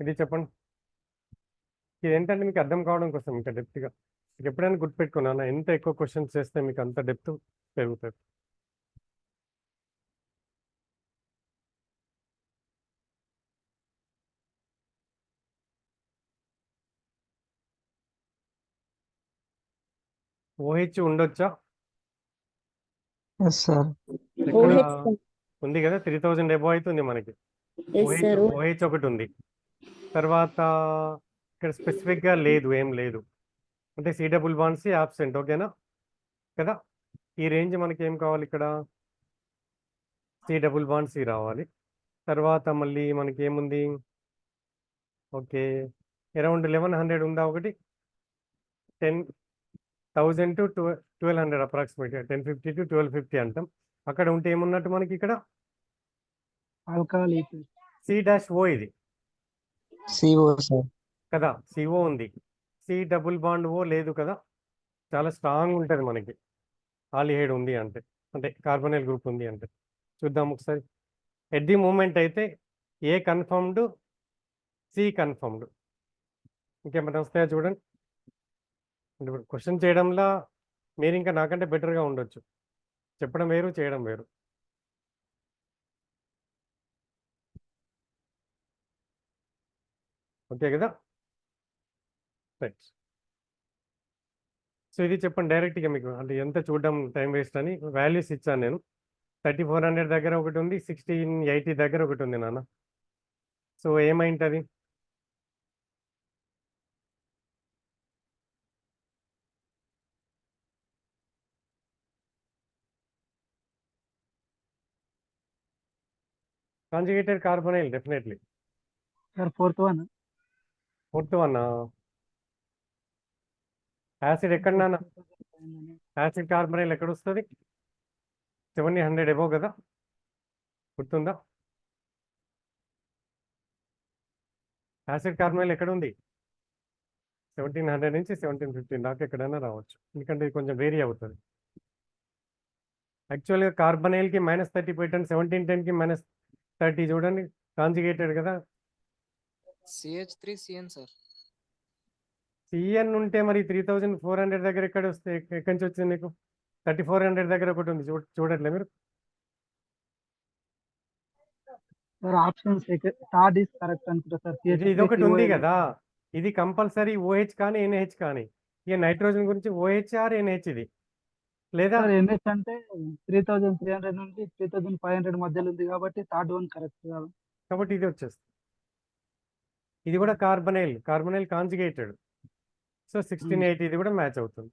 ఇది చెప్పండి. ఇది ఏంటంటే మీకు అర్థం కావడం కోసం ఇంకా డెప్త్గా మీకు ఎప్పుడైనా గుర్తుపెట్టుకున్నాను, ఎంత ఎక్కువ క్వశ్చన్స్ చేస్తే మీకు అంత డెప్త్ పెరుగుతుంది. ఓహెచ్ ఉండొచ్చా? Yes sir. ఇక్కడ OH ఉంది కదా 3000 అబోవ్ అవుతుంది మనకి. Yes sir. ఓహెచ్ ఒకటి ఉంది. తర్వాత ఇక్కడ స్పెసిఫిక్గా లేదు, ఏం లేదు, అంటే సి డబుల్ బాండ్స్ యాబ్సెంట్. ఓకేనా కదా? ఈ రేంజ్ మనకి ఏం కావాలి, ఇక్కడ సి డబుల్ బాండ్ సి రావాలి. తర్వాత మళ్ళీ మనకి ఏముంది, ఓకే అరౌండ్ 1100 ఉందా ఒకటి, 10,000 టు 1200 అప్రాక్సిమేట్గా 1050 టు 1250 అంటాం. అక్కడ ఉంటే ఏమున్నట్టు మనకి ఇక్కడ ఆల్కహాల్ సి డాష్ ఓ ఇది సిఓ సార్. కదా, సిఓ ఉంది, సి డబుల్ బాండ్ ఓ లేదు కదా. చాలా స్ట్రాంగ్ ఉంటుంది మనకి ఆలిహైడ్ ఉంది అంటే, అంటే కార్బొనైల్ గ్రూప్ ఉంది అంటే. చూద్దాం ఒకసారి. ఎట్ ది మూమెంట్ అయితే ఏ కన్ఫర్మ్డ్, సి కన్ఫర్మ్డ్. ఇంకేమైనా వస్తాయో చూడండి. ఇప్పుడు క్వశ్చన్ చేయడంలో మీరు ఇంకా నాకంటే బెటర్గా ఉండొచ్చు, చెప్పడం వేరు చేయడం వేరు. ఓకే కదా? రైట్. సో ఇది చెప్పండి డైరెక్ట్గా మీకు, అంటే ఎంత చూడడం టైం వేస్ట్ అని వాల్యూస్ ఇచ్చాను నేను. 3400 దగ్గర ఒకటి ఉంది, 1680 దగ్గర ఒకటి ఉంది నాన్న. సో ఏమైంటుంది? Conjugated carbonyl definitely. Sir fourth one. Fourth one acid ఎక్కడ నాన్న? యాసిడ్ కార్బొనైల్ ఎక్కడ వస్తుంది? 700 అబోవ్ కదా, గుర్తుందా? యాసిడ్ కార్బొనైల్ ఎక్కడ ఉంది? 1700 నుంచి 1715 దాకా ఎక్కడైనా రావచ్చు, ఎందుకంటే ఇది కొంచెం వేరీ అవుతుంది. యాక్చువల్గా కార్బొనైల్కి -30 పెట్టండి, 1710కి -30 చూడండి, కాంజుగేటెడ్ కదా. CH3CN sir. సిఎన్ ఉంటే మరి 3400 దగ్గర ఎక్కడ వస్తే, ఎక్కడి నుంచి వచ్చింది నీకు? 3400 దగ్గర ఒకటి ఉంది, చూడట్లే మీరు? Sir option third is correct అనుకుంటా సార్. ఇది ఒకటి ఉంది కదా, ఇది కంపల్సరీ ఓహెచ్ కానీ ఎన్హెచ్ కానీ. ఇక నైట్రోజన్ గురించి ఓహెచ్ ఆర్ ఎన్హెచ్ ఇది, లేదా సార్ ఎన్హెచ్ అంటే 3300 నుంచి 3500 మధ్యలో ఉంది కాబట్టి థర్డ్ వన్ కరెక్ట్ కాదు. కాబట్టి ఇది వచ్చేస్తుంది. ఇది కూడా కార్బొనైల్ కాంజుగేటెడ్. సో 1680 ఇది కూడా మ్యాచ్ అవుతుంది.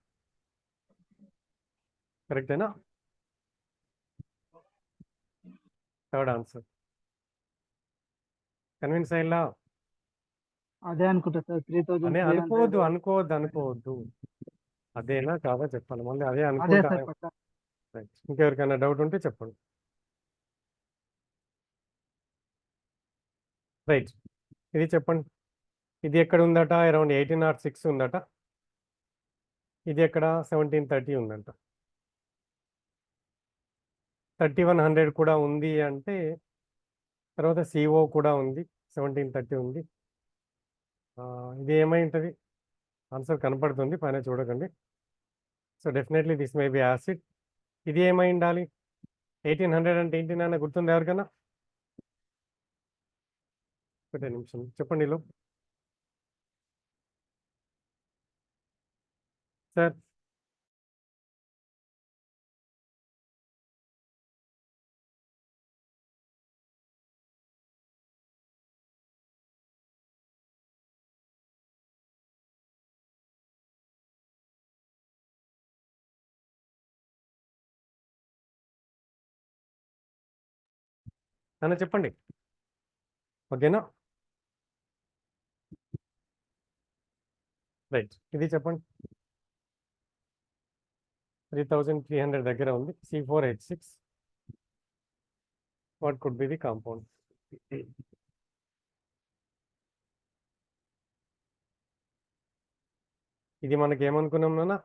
కరెక్టేనా? Third answer. కన్విన్స్ అయ్యిందా? అదే అనుకుంటా సార్. అనే 3300. అనుకోవద్దు. అదేనా కాదా చెప్పాలి, మళ్ళీ అదే అదే అనుకుంటా. సార్ పక్కా. ఇంకెవరికైనా డౌట్ ఉంటే చెప్పండి. రైట్, ఇది చెప్పండి. ఇది ఎక్కడ ఉందట? అరౌండ్ 1806 ఉందట. ఇది ఎక్కడ? 1730 ఉందంట. 3100 కూడా ఉంది అంటే, తర్వాత సిఓ కూడా ఉంది, 1730 ఉంది. ఇది ఏమై ఉంటుంది? ఆన్సర్ కనపడుతుంది, పైన చూడకండి. So definitely this may be acid. ఇది ఏమై ఉండాలి? 1800 అంటే ఏంటి నాన్న, గుర్తుంది ఎవరికైనా? ఒకటే నిమిషం చెప్పండి లో సార్. నాన్న చెప్పండి. ఓకేనా? రైట్, ఇది చెప్పండి. 3300 దగ్గర ఉంది. C4H6. What could be the compound? ఇది మనకి ఏమనుకున్నాం నాన్న?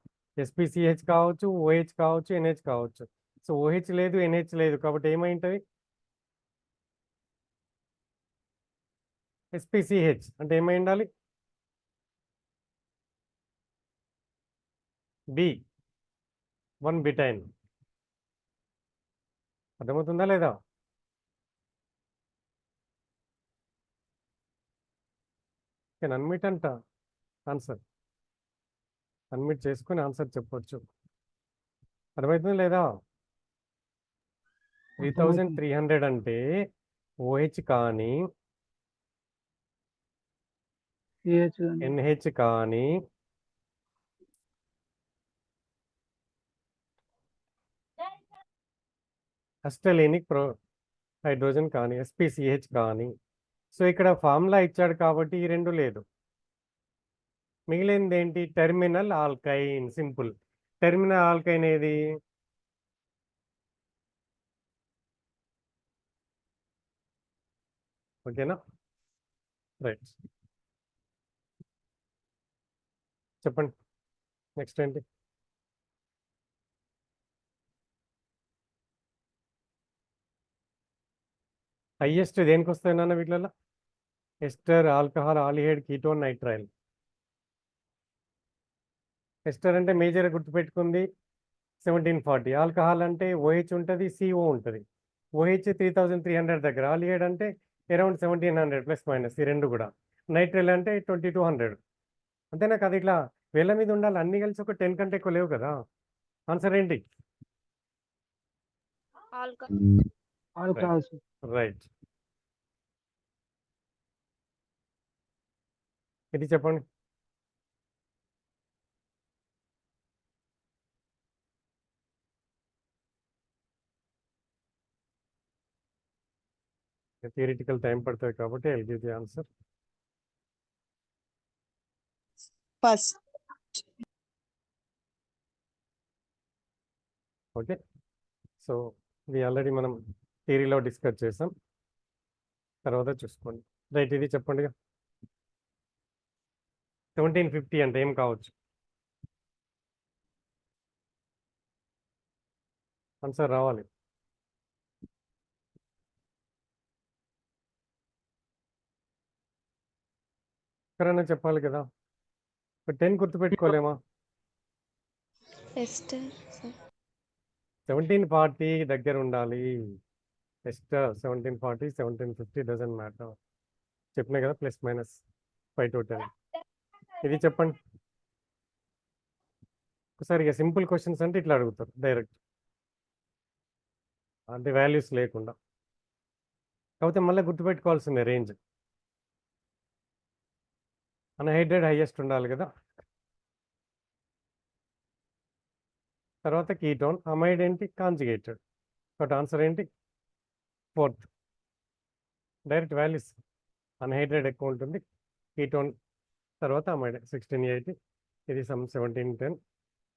SpCH కావచ్చు, OH కావచ్చు, NH కావచ్చు. సో OH లేదు, NH లేదు, కాబట్టి ఏమైంటది? SpCH అంటే ఏమై ఉండాలి? B 1 బిటైన్. అర్థమవుతుందా లేదా? నేను అన్మిట్ అంట ఆన్సర్. అన్మిట్ చేసుకుని ఆన్సర్ చెప్పొచ్చు. అర్థమవుతుంది లేదా? 3300 అంటే OH కానీ CH కానీ NH కానీ అస్టెలినిక్ హైడ్రోజన్ కానీ SpCH కానీ. సో ఇక్కడ ఫార్ములా ఇచ్చాడు కాబట్టి ఈ రెండు లేదు. మిగిలింది ఏంటి? టెర్మినల్ ఆల్కైన్. సింపుల్. టెర్మినల్ ఆల్కైన్ ఏది? ఓకేనా? రైట్, చెప్పండి. నెక్స్ట్ ఏంటి? హైయెస్ట్ దేనికి వస్తాయి నాన్న వీటిలలో? Ester, alcohol, aldehyde, ketone, nitrile. Ester అంటే మేజర్ గుర్తుపెట్టుకుంది 1740. ఆల్కహాల్ అంటే OH ఉంటుంది, CO ఉంటుంది. OH 3300 దగ్గర. ఆల్డిహైడ్ అంటే అరౌండ్ 1700 ప్లస్ మైనస్, ఈ రెండు కూడా. నైట్రైల్ అంటే 2200. అంతేనా కదా? ఇట్లా వేల మీద ఉండాలి. అన్ని కలిసి ఒక 10 కంటే ఎక్కువ లేవు కదా. ఆన్సర్ ఏంటి? ఆల్కహాల్స్. రైట్, ఇది చెప్పండి. థియరిటికల్ టైం పడుతుంది కాబట్టి I will give the answer. First. Okay, so ఇది ఆల్రెడీ మనం థియరీలో డిస్కస్ చేసాం. తర్వాత చూసుకోండి. రైట్, ఇది చెప్పండి. 1750 అంటే ఏం కావచ్చు? ఆన్సర్ రావాలి. ఎక్కడైనా చెప్పాలి కదా. 10 గుర్తుపెట్టుకోలేమా? Ester sir. 1740 దగ్గర ఉండాలి. Ester 1740, 1750 doesn't matter. చెప్పినా కదా, ప్లస్ మైనస్ 5 to 10. ఇది చెప్పండి. ఒకసారి ఇక సింపుల్ క్వశ్చన్స్ అంటే ఇట్లా అడుగుతారు డైరెక్ట్, అంటే వాల్యూస్ లేకుండా. కాకపోతే మళ్ళీ గుర్తుపెట్టుకోవాల్సిందే రేంజ్. అన్హైడ్రేట్ హైయెస్ట్ ఉండాలి కదా. తర్వాత కీటోన్. అమైడ్ ఏంటి? కాంజుగేటెడ్. కాబట్టి ఆన్సర్ ఏంటి? 4th. Direct values. అన్హైడ్రేట్ ఎక్కువ ఉంటుంది, కీటోన్ తర్వాత అమైడ్ 1680. ఇది 1710.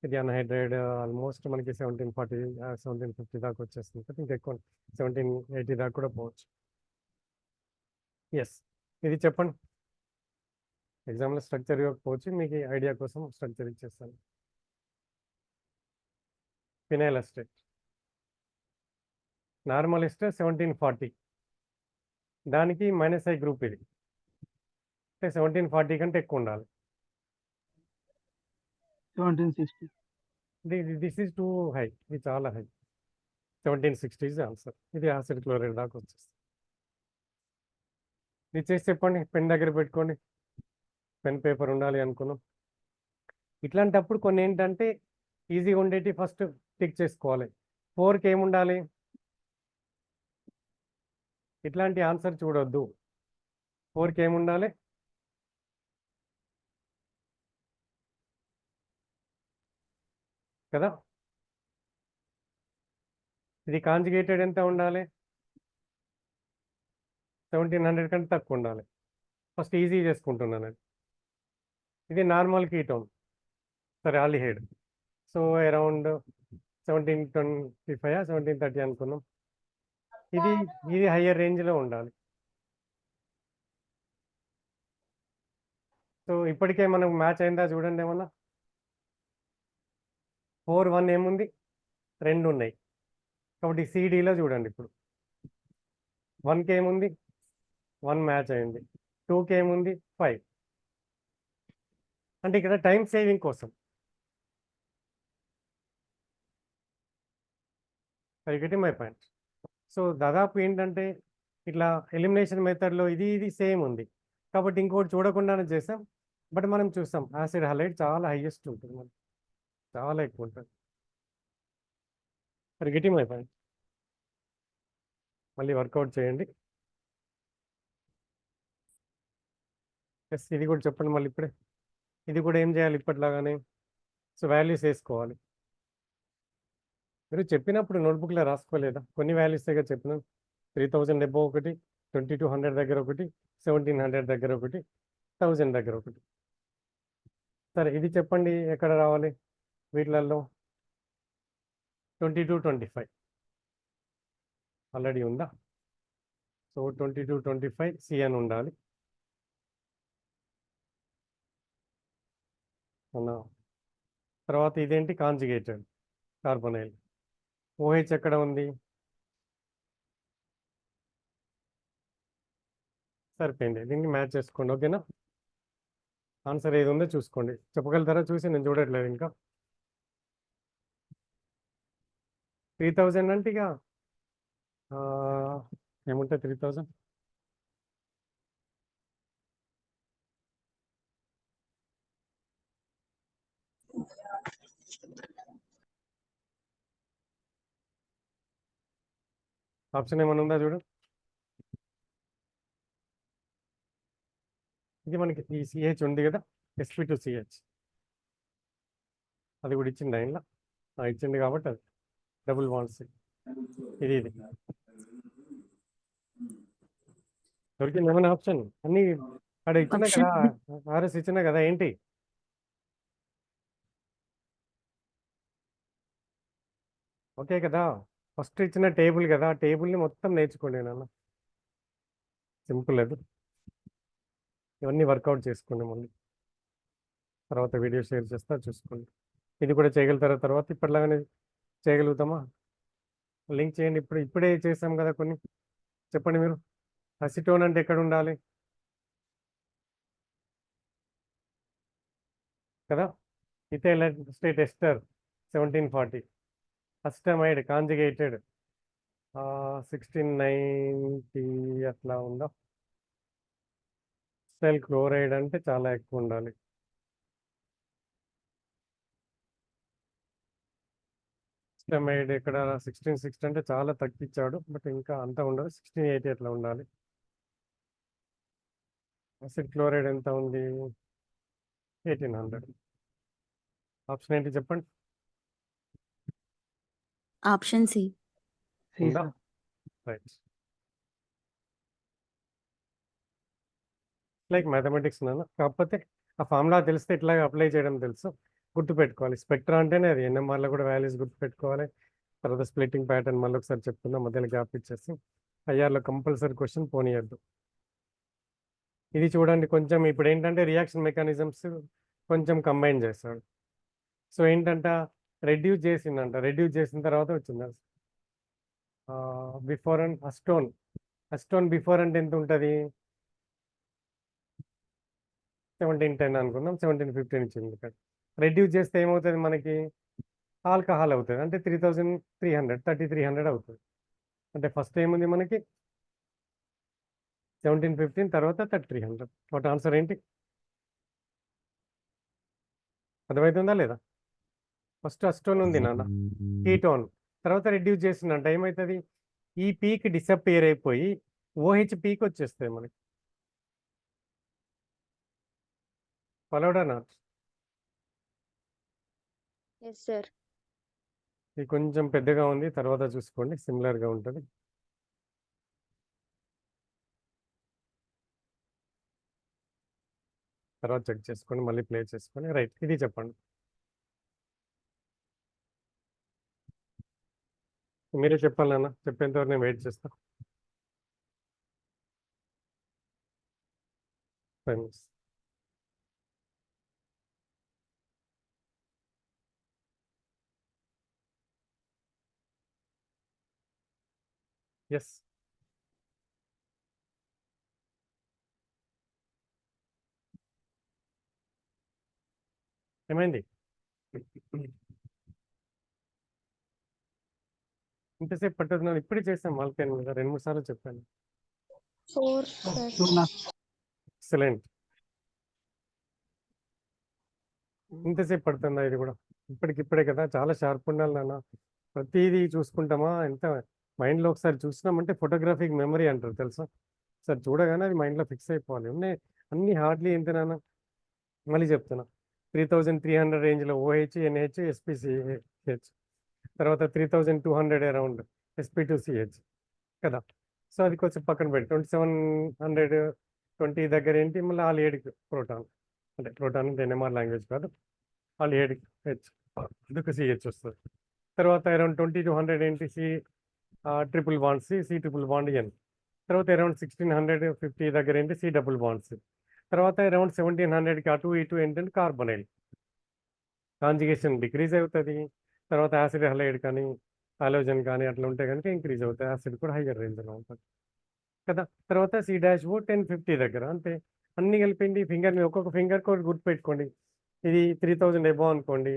ఇది అన్హైడ్రేట్ ఆల్మోస్ట్ మనకి 1740, 1750 దాకా వచ్చేస్తుంది. కాబట్టి ఇంకా ఎక్కువ 1780 దాకా కూడా పోవచ్చు. ఎస్, ఇది చెప్పండి. ఎగ్జామ్లో స్ట్రక్చర్ ఇవ్వకపోవచ్చు, మీకు ఐడియా కోసం స్ట్రక్చర్ ఇచ్చేస్తాను. Phenyl estate. నార్మల్ ఎస్టర్ 1740, దానికి -I గ్రూప్. ఇది అంటే 1740 కంటే ఎక్కువ ఉండాలి. 1760. దిస్ ఈజ్ టూ హై, ఇది చాలా హై. 1760 is answer. ఇది యాసిడ్ క్లోరైడ్ దాకా వచ్చేస్తుంది. ఇది చేసి చెప్పండి. పెన్ దగ్గర పెట్టుకోండి. పెన్ పేపర్ ఉండాలి అనుకున్నాం. ఇట్లాంటప్పుడు కొన్ని ఏంటంటే ఈజీగా ఉండేటి ఫస్ట్ టిక్ చేసుకోవాలి. 4కి ఏముండాలి? ఇట్లాంటి ఆన్సర్ చూడొద్దు. 4కి ఏముండాలి? కదా. ఇది కాంజుగేటెడ్ ఎంత ఉండాలి? 1700 కంటే తక్కువ ఉండాలి. ఫస్ట్ ఈజీ చేసుకుంటున్నాను అది. ఇది నార్మల్ కీటోన్, సరే ఆల్డిహైడ్. సో అరౌండ్ 1725 1730 అనుకున్నాం. ఇది ఇది హయ్యర్ రేంజ్లో ఉండాలి. సో ఇప్పటికే మనకు మ్యాచ్ అయిందా చూడండి ఏమన్నా. 4 1 ఏముంది, 2 ఉన్నాయి. కాబట్టి సిడిలో చూడండి ఇప్పుడు 1కి ఏముంది, 1 మ్యాచ్ అయింది. 2కి ఏముంది, 5. అంటే ఇక్కడ టైం సేవింగ్ కోసం. I getting my point. So దాదాపు ఏంటంటే ఇట్లా ఎలిమినేషన్ మెథడ్లో ఇది సేమ్ ఉంది. కాబట్టి ఇంకోటి చూడకుండానే చేసాం. బట్ మనం చూసాం యాసిడ్ హైలైట్ చాలా హైయెస్ట్ ఉంటుంది, మనకి చాలా ఎక్కువ ఉంటుంది. I getting my point. మళ్ళీ వర్కౌట్ చేయండి. ఎస్, ఇది కూడా చెప్పండి మళ్ళీ ఇప్పుడే. ఇది కూడా ఏం చేయాలి ఇప్పటిలాగానే. సో వాల్యూస్ వేసుకోవాలి. మీరు చెప్పినప్పుడు నోట్బుక్లో రాసుకోలేదా? కొన్ని వాల్యూసేగా చెప్పినాం. 3000 ఎబో ఒకటి, 2200 దగ్గర ఒకటి, 1700 దగ్గర ఒకటి, 1000 దగ్గర ఒకటి. సరే ఇది చెప్పండి ఎక్కడ రావాలి వీటిలలో. 22 25 ఆల్రెడీ ఉందా? సో 22 25 సి అని ఉండాలి. అవునా? తర్వాత ఇదేంటి, కాంజుగేటెడ్ కార్బొనైల్. ఓహెచ్ ఎక్కడ ఉంది? సరిపోయింది, దీనికి మ్యాచ్ చేసుకోండి. ఓకేనా? ఆన్సర్ ఏది ఉందో చూసుకోండి. చెప్పగలుగుతారా? చూసి నేను చూడట్లేదు ఇంకా. 3000 అంటే ఇక ఏముంటుంది 3000. ఆప్షన్ ఏమైనా ఉందా చూడు. ఇది మనకి ఈ సిహెచ్ ఉంది కదా, sp2CH. అది కూడా ఇచ్చింది ఆయనలో. ఇచ్చింది కాబట్టి అది డబుల్ బాండ్స్. ఇది దొరికింది ఏమైనా ఆప్షన్? అన్ని అక్కడ ఇచ్చినా కదా, ఆర్ఎస్ ఇచ్చినా కదా. ఏంటి ఓకే కదా? ఫస్ట్ ఇచ్చిన టేబుల్ కదా, ఆ టేబుల్ని మొత్తం నేర్చుకోండి నాన్న. సింపుల్ అది. ఇవన్నీ వర్కౌట్ చేసుకోండి. మళ్ళీ తర్వాత వీడియో షేర్ చేస్తా, చూసుకోండి. ఇది కూడా చేయగలుగుతారా? తర్వాత ఇప్పటిలాగానే చేయగలుగుతామా? లింక్ చేయండి. ఇప్పుడే చేసాం కదా కొన్ని. చెప్పండి మీరు. అసిటోన్ అంటే ఎక్కడ ఉండాలి కదా? Ethyl acetate ester 1740. Acetamide conjugated 1690 అట్లా ఉందా? స్టైల్ క్లోరైడ్ అంటే చాలా ఎక్కువ ఉండాలి. అసిటమైడ్ ఇక్కడ 1660 అంటే చాలా తగ్గించాడు, బట్ ఇంకా అంత ఉండదు. 1680 అట్లా ఉండాలి. అసిడ్ క్లోరైడ్ ఎంత ఉంది? 1800. ఆప్షన్ ఏంటి చెప్పండి. Option C. ఉందా? రైట్. లైక్ మ్యాథమెటిక్స్ నాన్న, కాకపోతే ఆ ఫార్ములా తెలిస్తే ఇట్లాగే అప్లై చేయడం తెలుసు. గుర్తుపెట్టుకోవాలి. స్పెక్ట్రా అంటేనే అది. ఎన్ఎంఆర్లో కూడా వాల్యూస్ గుర్తుపెట్టుకోవాలి. తర్వాత స్ప్లిట్టింగ్ ప్యాటర్న్ మళ్ళీ ఒకసారి చెప్తున్నా, మధ్యలో గ్యాప్ ఇచ్చేసి. ఐఆర్లో కంపల్సరీ క్వశ్చన్ పోనీయద్దు. ఇది చూడండి కొంచెం. ఇప్పుడు ఏంటంటే రియాక్షన్ మెకానిజమ్స్ కొంచెం కంబైన్ చేస్తాడు. సో ఏంటంట, రెడ్యూస్ చేసిందంట. రెడ్యూస్ చేసిన తర్వాత వచ్చింది బిఫోర్ అండ్ అస్టోన్ బిఫోర్ అంటే ఎంత ఉంటుంది? 1710 అనుకుందాం. 1715 ఇచ్చింది ఇక్కడ. రెడ్యూస్ చేస్తే ఏమవుతుంది మనకి? ఆల్కహాల్ అవుతుంది. అంటే 3300 అవుతుంది. అంటే ఫస్ట్ ఏముంది మనకి 1715, తర్వాత 3300. వాటి ఆన్సర్ ఏంటి? అర్థమవుతుందా లేదా? ఫస్ట్ అస్టోన్ ఉంది నాన్న, కీటోన్. తర్వాత రెడ్యూస్ చేసిందంట. ఏమవుతుంది? ఈ పీక్ డిసప్పియర్ అయిపోయి ఓహెచ్ పీక్ వచ్చేస్తుంది మనకి. Followed or not? Yes sir. ఇది కొంచెం పెద్దగా ఉంది, తర్వాత చూసుకోండి, సిమిలర్గా ఉంటుంది. తర్వాత చెక్ చేసుకొని మళ్ళీ ప్లే చేసుకొని రైట్ ఇది చెప్పండి. మీరే చెప్పాలి నాన్న, చెప్పేంతవరకు నేను వెయిట్ చేస్తా. 5 minutes. ఎస్ ఏమైంది? ఇంతసేపు పట్టుతున్నాను, ఇప్పుడే చేసాం వాళ్ళకి మీద 2-3 సార్లు చెప్పాను. 4 టూ sir. ఎక్సలెంట్. ఇంతసేపు పడుతుందా ఇది కూడా? ఇప్పటికిప్పుడే కదా, చాలా షార్ప్ ఉండాలి నాన్న. ప్రతిదీ చూసుకుంటామా, ఎంత మైండ్లో ఒకసారి చూసినామంటే ఫోటోగ్రాఫిక్ మెమరీ అంటారు తెలుసా. సార్ చూడగానే అది మైండ్లో ఫిక్స్ అయిపోవాలి. ఉన్నాయి అన్ని హార్డ్లీ ఎంత నాన్న, మళ్ళీ చెప్తున్నా. 3300 రేంజ్లో ఓహెచ్, ఎన్హెచ్, ఎస్పీసీహెచ్, తర్వాత 3200 అరౌండ్ SP2CH కదా. సో అది కొంచెం పక్కన పెట్టి 2720 దగ్గర ఏంటి, మళ్ళీ ఆల్ 7 ప్రోటాన్, అంటే ప్రోటాన్ అంటే NMR లాంగ్వేజ్ కాదు, ఆల్ 7 హెచ్, అందుకు సిహెచ్ వస్తుంది. తర్వాత అరౌండ్ 2200 ఏంటి, triple bond C triple bond N. తర్వాత అరౌండ్ 1650 దగ్గర ఏంటి, సి డబుల్ బాండ్స్. తర్వాత అరౌండ్ 1700కి అటు ఇటు ఏంటంటే కార్బొనైల్ కాంజుగేషన్ డిక్రీజ్ అవుతుంది. తర్వాత యాసిడ్ హలైడ్ కానీ హాలోజన్ కానీ అట్లా ఉంటే కనుక ఇంక్రీజ్ అవుతుంది, యాసిడ్ కూడా హైయర్ రేంజ్లో ఉంటుంది కదా. తర్వాత C-O 1050 దగ్గర, అంటే అన్నీ కలిపింది ఫింగర్, ఒక్కొక్క ఫింగర్ కూడా గుర్తుపెట్టుకోండి. ఇది 3000 ఎబో అనుకోండి,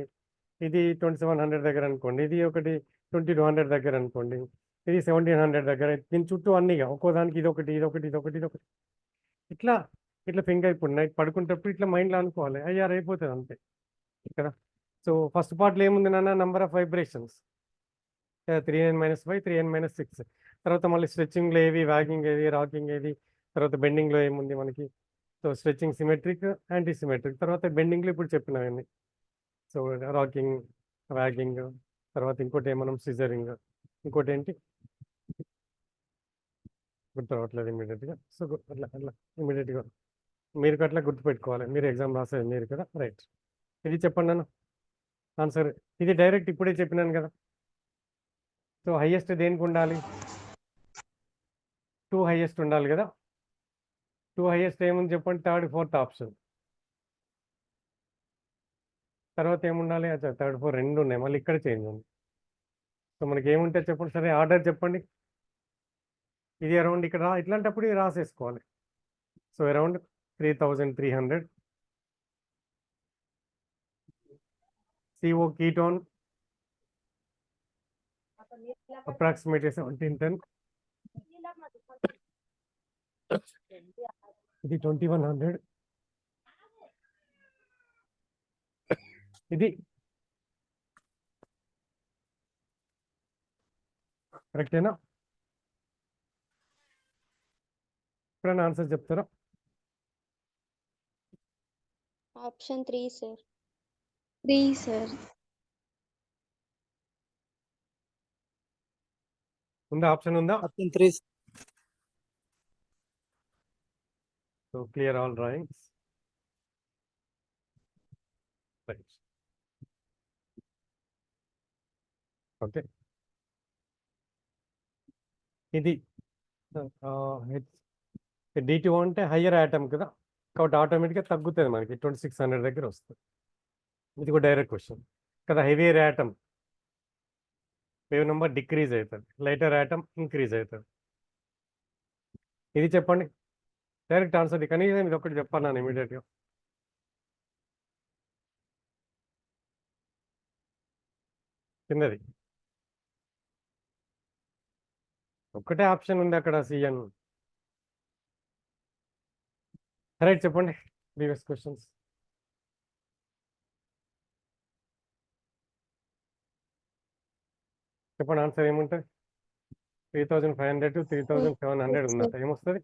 ఇది 2700 దగ్గర అనుకోండి, ఇది ఒకటి 2200 దగ్గర అనుకోండి, ఇది 1700 దగ్గర. దీని చుట్టూ అన్నీగా ఒక్కో దానికి ఇదొకటి ఇదొకటి ఇదొకటి ఇదొకటి ఇట్లా ఇట్లా ఫింగర్. ఇప్పుడు నైట్ పడుకునేటప్పుడు ఇట్లా మైండ్లో అనుకోవాలి, అయ్యారు అయిపోతుంది అంతే కదా. సో ఫస్ట్ పార్ట్లో ఏముంది నాన్న, number of vibrations 3n-5, 3n-6. తర్వాత మళ్ళీ స్ట్రెచ్చింగ్లో ఏవి, వ్యాగింగ్ ఏది, రాకింగ్ ఏది, తర్వాత బెండింగ్లో ఏముంది మనకి. So stretching symmetric, anti symmetric. తర్వాత బెండింగ్లో ఇప్పుడు చెప్పినవన్నీ. సో రాకింగ్, వ్యాగింగ్, తర్వాత ఇంకోటి ఏమన్నా సిజరింగ్, ఇంకోటి ఏంటి గుర్తు రావట్లేదు ఇమీడియట్గా. సో అట్లా అట్లా ఇమీడియట్గా మీరు అట్లా గుర్తుపెట్టుకోవాలి, మీరు ఎగ్జామ్ రాసేది మీరు కదా. రైట్ ఇది చెప్పండి అన్న ఆన్సర్. ఇది డైరెక్ట్ ఇప్పుడే చెప్పినాను కదా. సో హైయెస్ట్ దేనికి ఉండాలి, 2 హైయెస్ట్ ఉండాలి కదా. 2 హైయెస్ట్ ఏముంది చెప్పండి, 3rd, 4th ఆప్షన్. తర్వాత ఏముండాలి, అచ్చా 3rd, 4 రెండు ఉన్నాయి, మళ్ళీ ఇక్కడ చేంజ్ ఉంది. సో మనకి ఏముంటే చెప్పండి, సరే ఆర్డర్ చెప్పండి. ఇది అరౌండ్ ఇక్కడ ఇట్లాంటప్పుడు ఇది రాసేసుకోవాలి. So around 3300 CO ketone approximately 1710. ఇది 2100. ఇది కరెక్టేనా? ఎప్పుడైనా ఆన్సర్ చెప్తారా? Option 3, sir. 3 sir. ఉందా, ఆప్షన్ ఉందా? Option 3. So clear all drawings. Right, okay. ఇది D2 అంటే హయ్యర్ యాటమ్ కదా, కాబట్టి ఆటోమేటిక్గా తగ్గుతుంది మనకి, 2600 దగ్గర వస్తుంది. ఇది కూడా డైరెక్ట్ క్వశ్చన్ కదా. Heavier atom wave number decrease అవుతుంది, లైటర్ యాటమ్ ఇంక్రీజ్ అవుతుంది. ఇది చెప్పండి డైరెక్ట్ ఆన్సర్. కనీసం ఇది ఒకటి చెప్పాను నేను ఇమీడియట్గా. కిందది ఒక్కటే ఆప్షన్ ఉంది అక్కడ, CN. రైట్ చెప్పండి ప్రీవియస్ క్వశ్చన్స్. చెప్పండి ఆన్సర్ ఏముంటుంది. 3500 to 3700 ఉందంట, ఏమొస్తుంది?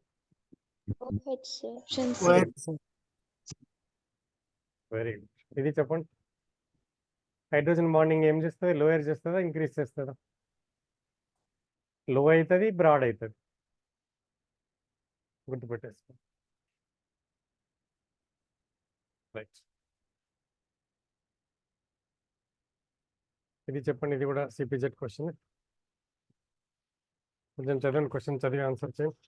OH, sir. Option C. Very good. ఇది చెప్పండి, హైడ్రోజన్ బాండింగ్ ఏం చేస్తుంది, లోయర్ చేస్తుందా ఇంక్రీజ్ చేస్తుందా? లో అవుతుంది, బ్రాడ్ అవుతుంది, గుర్తుపెట్టేసుకో. రైట్. ఇది చెప్పండి, ఇది కూడా సిపిజెడ్ క్వశ్చన్. కొంచెం చదవండి, క్వశ్చన్ చదివి ఆన్సర్ చేయండి.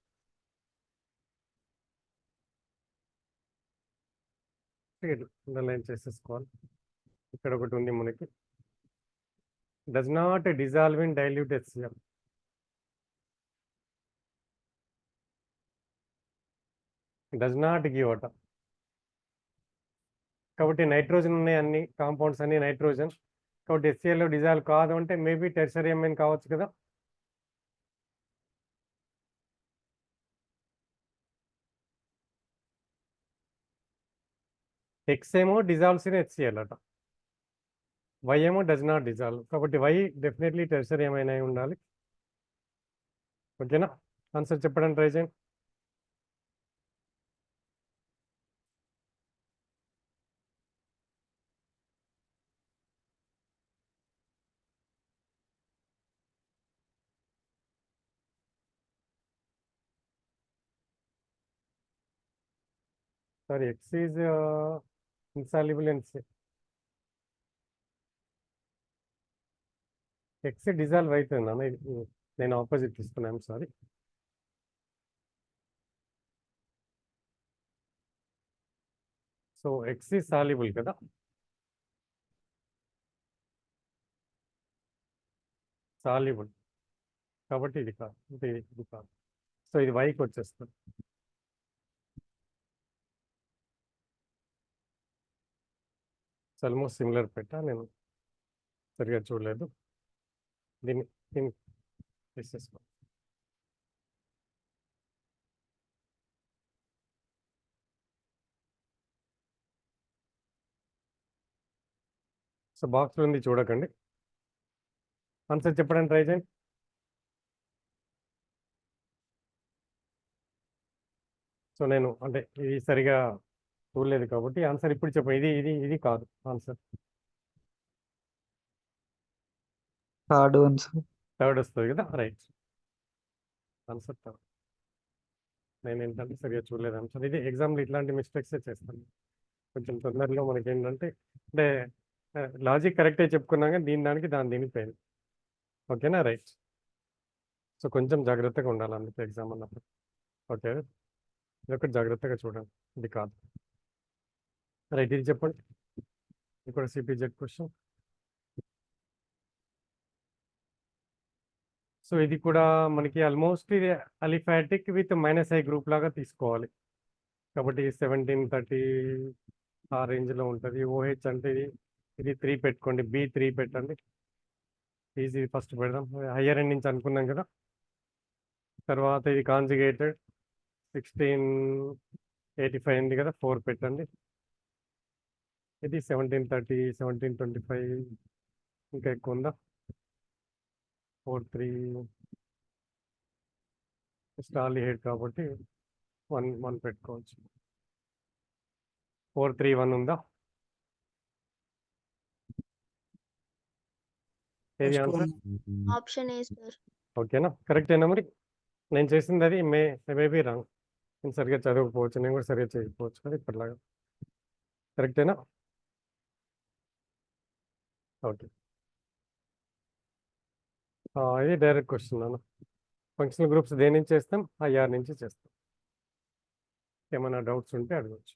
అండర్లైన్ చేసేసుకోవాలి. ఇక్కడ ఒకటి ఉంది మనకి, does not dissolve in dilute HCl. Does not give water. కాబట్టి నైట్రోజన్ ఉన్నాయి, అన్ని కాంపౌండ్స్ అన్ని నైట్రోజన్. కాబట్టి HCl లో డిజాల్వ్ కాదు అంటే మేబీ టెర్షరీ అమైన్ కావచ్చు కదా. X ఏమో డిజాల్వ్స్ ఇన్ HCl అట, Y ఏమో డస్ నాట్ డిజాల్వ్. కాబట్టి Y డెఫినెట్లీ టెర్షరీ అమైన్ అయి ఉండాలి. ఓకేనా, ఆన్సర్ చెప్పడానికి ట్రై చేయండి. Sorry, X is insoluble in X dissolve అవుతుంది అన్న. నేను ఆపోజిట్ తీసుకున్నాను, sorry. So X is soluble కదా. సాల్యుబుల్ కాబట్టి ఇది కాదు, ఇది కాదు. సో ఇది Yకి వచ్చేస్తుంది. ఆల్మోస్ట్ సిమిలర్ పెట్టా, నేను సరిగా చూడలేదు. దీన్ని తీసేసుకో. సో బాక్స్లో ఉంది, చూడకండి. ఆన్సర్ చెప్పడానికి ట్రై చేయండి. సో నేను అంటే ఇది సరిగా చూడలేదు కాబట్టి ఆన్సర్ ఇప్పుడు చెప్పండి. ఇది ఇది ఇది కాదు answer. Third one sir. Third వస్తుంది కదా, రైట్. Answer third. నేను ఏంటంటే సరిగా చూడలేదు ఆన్సర్. ఇది ఎగ్జామ్లో ఇట్లాంటి మిస్టేక్సే చేస్తాను కొంచెం తొందరలో. మనకి ఏంటంటే అంటే లాజిక్ కరెక్టే చెప్పుకున్నాం కానీ దీనికి దీనికి పోయింది. ఓకేనా, రైట్. సో కొంచెం జాగ్రత్తగా ఉండాలి అందుకే ఎగ్జామ్ అన్నప్పుడు. ఓకే, ఇది ఒకటి జాగ్రత్తగా చూడండి, ఇది కాదు. రైట్, ఇది చెప్పండి. ఇది కూడా సిపిజెడ్ క్వశ్చన్. సో ఇది కూడా మనకి ఆల్మోస్ట్ ఇది అలిఫాటిక్ విత్ -I గ్రూప్ లాగా తీసుకోవాలి. కాబట్టి 1730 ఆ రేంజ్లో ఉంటుంది. OH అంటే ఇది 3 పెట్టుకోండి, B3 పెట్టండి. ఈజీ, ఫస్ట్ పెడదాం. హయ్యర్ ఎండ్ నుంచి అనుకున్నాం కదా. తర్వాత ఇది కాంజుగేటెడ్ 1685 ఉంది కదా, 4 పెట్టండి. ఇది 1730, 1725 ఇంకా ఎక్కువ ఉందా, 43 స్టాలిహైడ్ కాబట్టి 1 పెట్టుకోవచ్చు. 431 ఉందా? ఏది ఆన్సర్? Option A, sir. ఓకేనా, కరెక్టేనా? మరి నేను చేసింది అది మేబీ రాంగ్. నేను సరిగ్గా చదవకపోవచ్చు, నేను కూడా సరిగ్గా చేయకపోవచ్చు కదా ఇప్పటిలాగా. కరెక్టేనా? ఓకే, ఇది డైరెక్ట్ క్వశ్చన్ అన్న. ఫంక్షనల్ గ్రూప్స్ దేని నుంచి చేస్తాం? IR నుంచి చేస్తాం. ఏమైనా డౌట్స్ ఉంటే అడగవచ్చు.